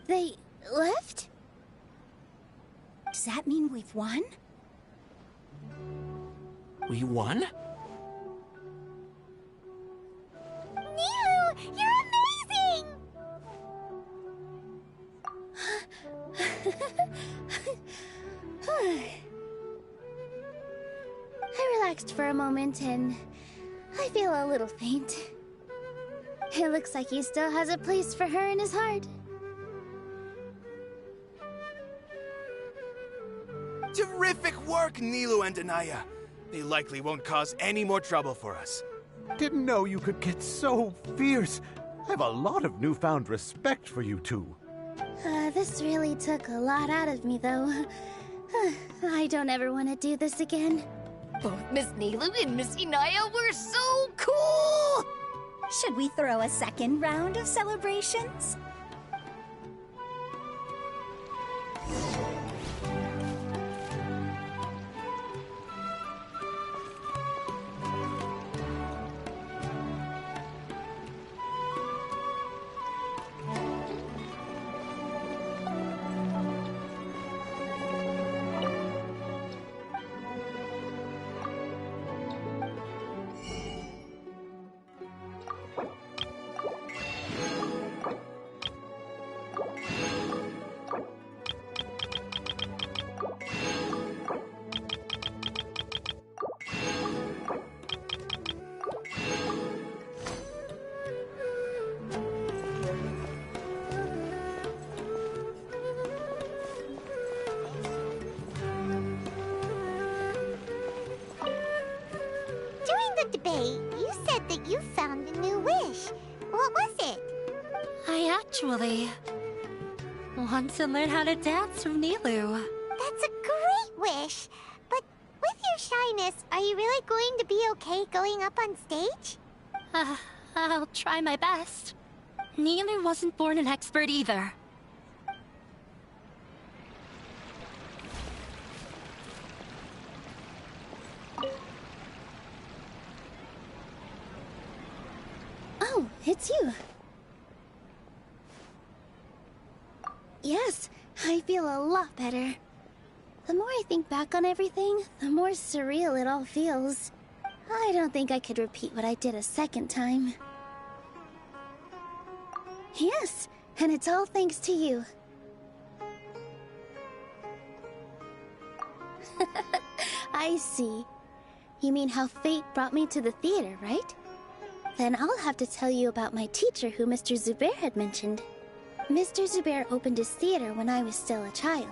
They left? Does that mean we've won? We won? Nilou, you're amazing! I relaxed for a moment and I feel a little faint. It looks like he still has a place for her in his heart. Terrific work, Nilou and Anaya. They likely won't cause any more trouble for us. Didn't know you could get so fierce. I have a lot of newfound respect for you two. This really took a lot out of me, though. I don't ever want to do this again. Both Miss Nilou and Miss Inaya were so cool! Should we throw a second round of celebrations? that you found a new wish. What was it? I actually want to learn how to dance from Nilou. That's a great wish. But with your shyness, are you really going to be okay going up on stage? I'll try my best. Nilou wasn't born an expert either. Oh, it's you. Yes, I feel a lot better. The more I think back on everything, the more surreal it all feels. I don't think I could repeat what I did a second time. Yes, and it's all thanks to you. I see. You mean how fate brought me to the theater, right? Then I'll have to tell you about my teacher who Mr. Zubair had mentioned. Mr. Zubair opened his theater when I was still a child.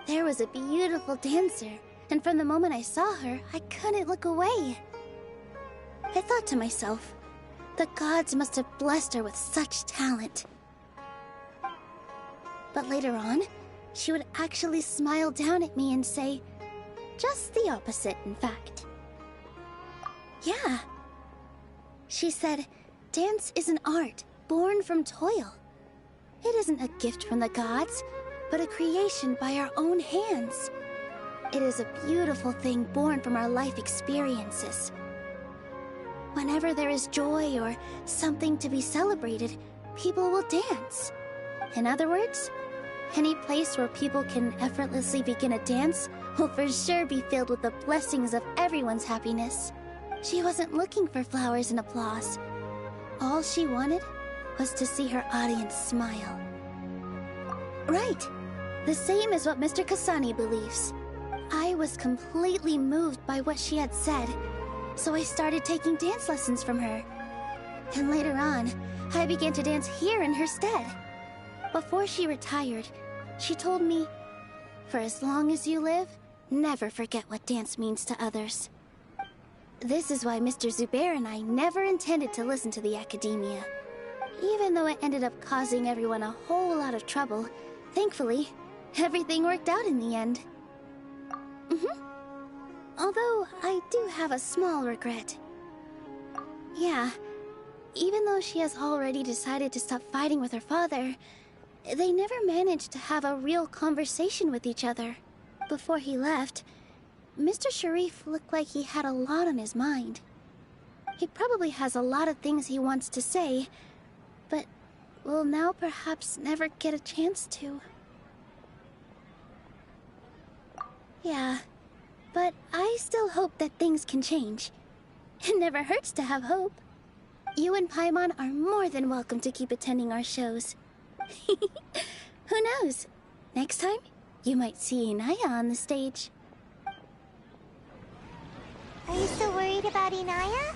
There was a beautiful dancer, and from the moment I saw her, I couldn't look away. I thought to myself, the gods must have blessed her with such talent. But later on, she would actually smile down at me and say, just the opposite, in fact. Yeah. She said, dance is an art born from toil. It isn't a gift from the gods, but a creation by our own hands. It is a beautiful thing born from our life experiences. Whenever there is joy or something to be celebrated, people will dance. In other words, any place where people can effortlessly begin a dance will for sure be filled with the blessings of everyone's happiness. She wasn't looking for flowers and applause. All she wanted was to see her audience smile. Right. The same as what Mr. Kasani believes. I was completely moved by what she had said, so I started taking dance lessons from her. And later on, I began to dance here in her stead. Before she retired, she told me, for as long as you live, never forget what dance means to others. This is why Mr. Zubair and I never intended to listen to the academia. Even though it ended up causing everyone a whole lot of trouble, thankfully, everything worked out in the end. Although, I do have a small regret. Yeah, even though she has already decided to stop fighting with her father, they never managed to have a real conversation with each other. Before he left, Mr. Sharif looked like he had a lot on his mind. He probably has a lot of things he wants to say, but will now perhaps never get a chance to. Yeah, but I still hope that things can change. It never hurts to have hope. You and Paimon are more than welcome to keep attending our shows. Who knows? Next time, you might see Inaya on the stage. Are you still worried about Inaya?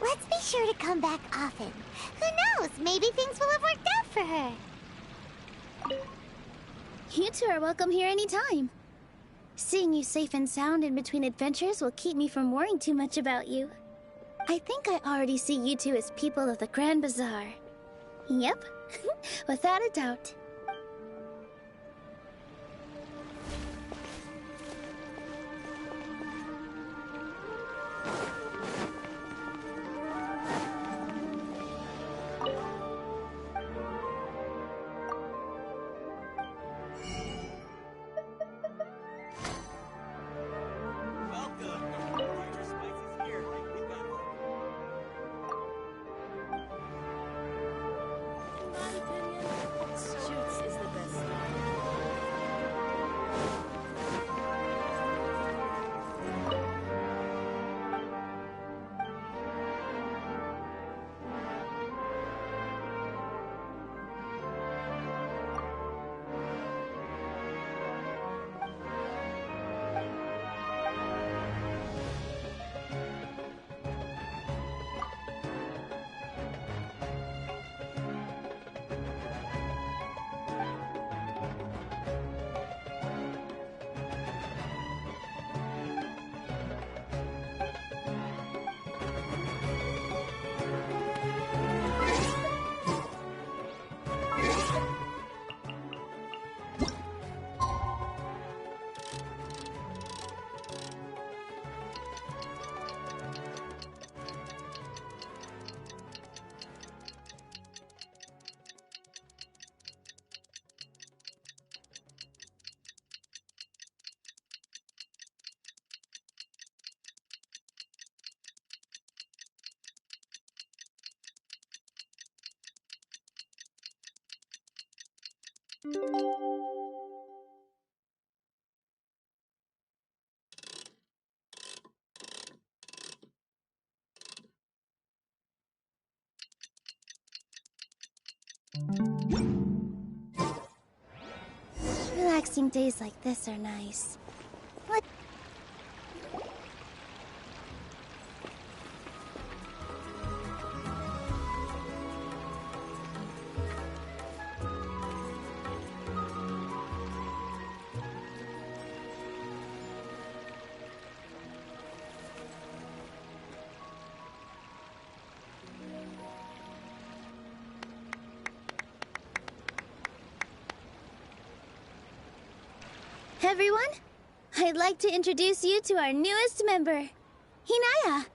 Let's be sure to come back often. Who knows? Maybe things will have worked out for her. You two are welcome here anytime. Seeing you safe and sound in between adventures will keep me from worrying too much about you. I think I already see you two as people of the Grand Bazaar. Yep, without a doubt. Relaxing days like this are nice. Everyone, I'd like to introduce you to our newest member, Hinaya.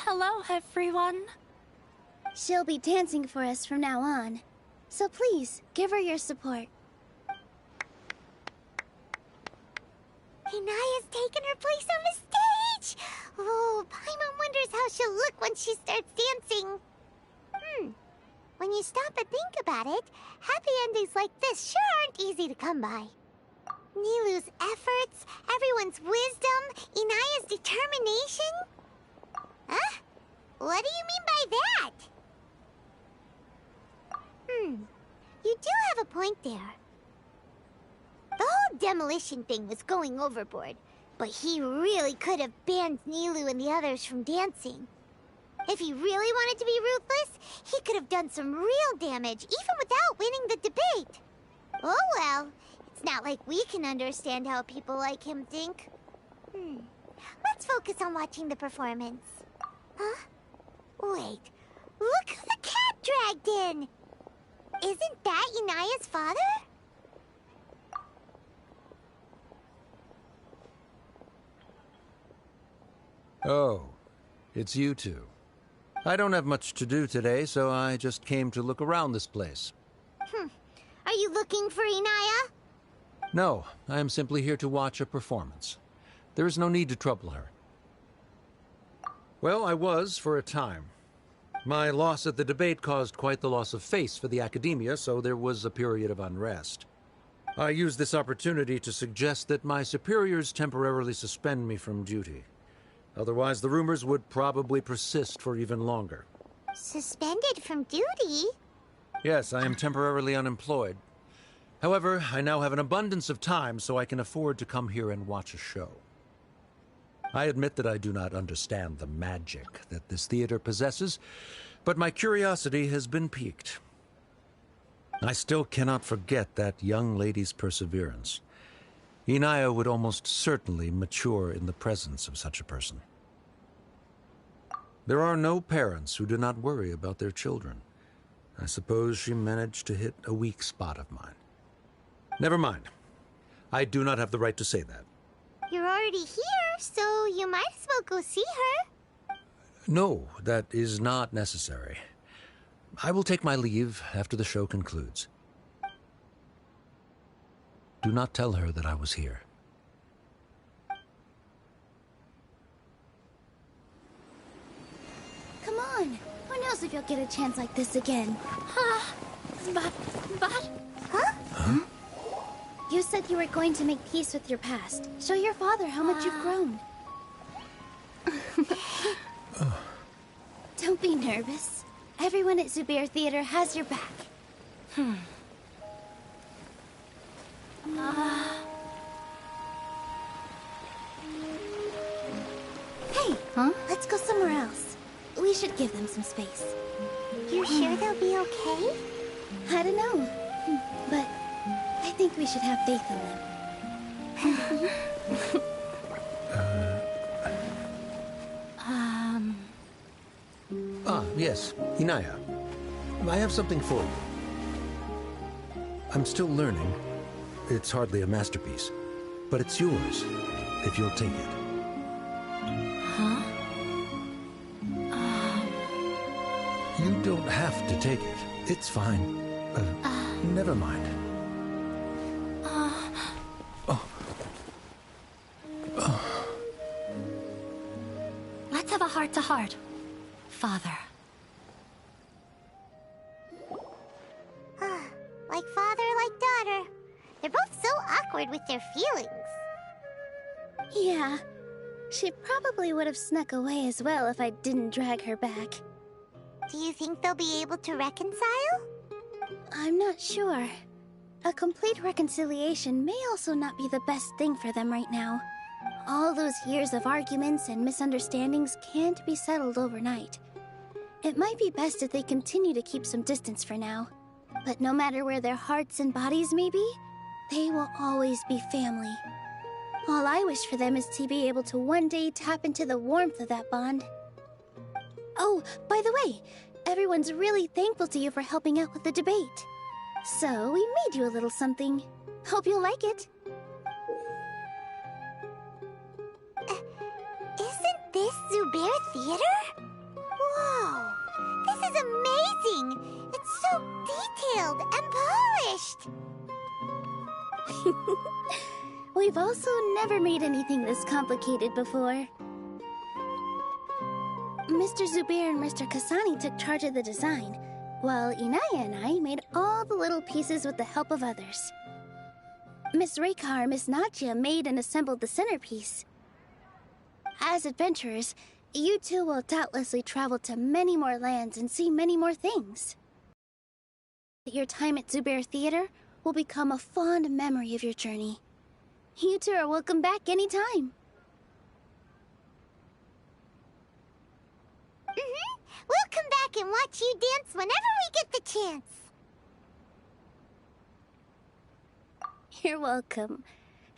Hello, everyone. She'll be dancing for us from now on, so please give her your support. Hinaya's taken her place on the stage! Oh, Paimon wonders how she'll look when she starts dancing. When you stop and think about it, happy endings like this sure aren't easy to come by. Nilou's efforts, everyone's wisdom, Inaya's determination? Huh? What do you mean by that? You do have a point there. The whole demolition thing was going overboard, but he really could have banned Nilou and the others from dancing. If he really wanted to be ruthless, he could have done some real damage, even without winning the debate. Oh well, it's not like we can understand how people like him think. Let's focus on watching the performance. Huh? Wait, look who the cat dragged in! Isn't that Inaya's father? Oh, it's you two. I don't have much to do today, so I just came to look around this place. Are you looking for Inaya? No, I am simply here to watch a performance. There is no need to trouble her. Well, I was for a time. My loss at the debate caused quite the loss of face for the academia, so there was a period of unrest. I used this opportunity to suggest that my superiors temporarily suspend me from duty. Otherwise, the rumors would probably persist for even longer. Suspended from duty? Yes, I am temporarily unemployed. However, I now have an abundance of time, so I can afford to come here and watch a show. I admit that I do not understand the magic that this theater possesses, but my curiosity has been piqued. I still cannot forget that young lady's perseverance. Inaya would almost certainly mature in the presence of such a person. There are no parents who do not worry about their children. I suppose she managed to hit a weak spot of mine. Never mind. I do not have the right to say that. You're already here, so you might as well go see her. No, that is not necessary. I will take my leave after the show concludes. Do not tell her that I was here. Come on. Who knows if you'll get a chance like this again? But... Huh? You said you were going to make peace with your past. Show your father how much you've grown. Don't be nervous. Everyone at Zubair Theater has your back. Hey, let's go somewhere else. We should give them some space. You sure they'll be okay? I don't know, but I think we should have faith in them. Yes, Inaya. I have something for you. I'm still learning. It's hardly a masterpiece, but it's yours, if you'll take it. You don't have to take it. It's fine. Never mind. Let's have a heart-to-heart, Father. Like father, like daughter. They're both so awkward with their feelings. Yeah. She probably would have snuck away as well if I didn't drag her back. Do you think they'll be able to reconcile? I'm not sure. A complete reconciliation may also not be the best thing for them right now. All those years of arguments and misunderstandings can't be settled overnight. It might be best if they continue to keep some distance for now. But no matter where their hearts and bodies may be, they will always be family. All I wish for them is to be able to one day tap into the warmth of that bond. Oh, by the way, everyone's really thankful to you for helping out with the debate. So, we made you a little something. Hope you'll like it. Isn't this Zubair Theater? Whoa! This is amazing! It's so detailed and polished! We've also never made anything this complicated before. Mr. Zubair and Mr. Kasani took charge of the design, while Inaya and I made all the little pieces with the help of others. Miss Reikar and Miss Nadia made and assembled the centerpiece. As adventurers, you two will doubtlessly travel to many more lands and see many more things. Your time at Zubair Theater will become a fond memory of your journey. You two are welcome back anytime. We'll come back and watch you dance whenever we get the chance. You're welcome.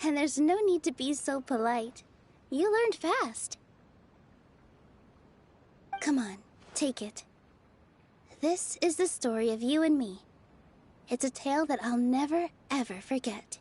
And there's no need to be so polite. You learned fast. Come on, take it. This is the story of you and me. It's a tale that I'll never, ever forget.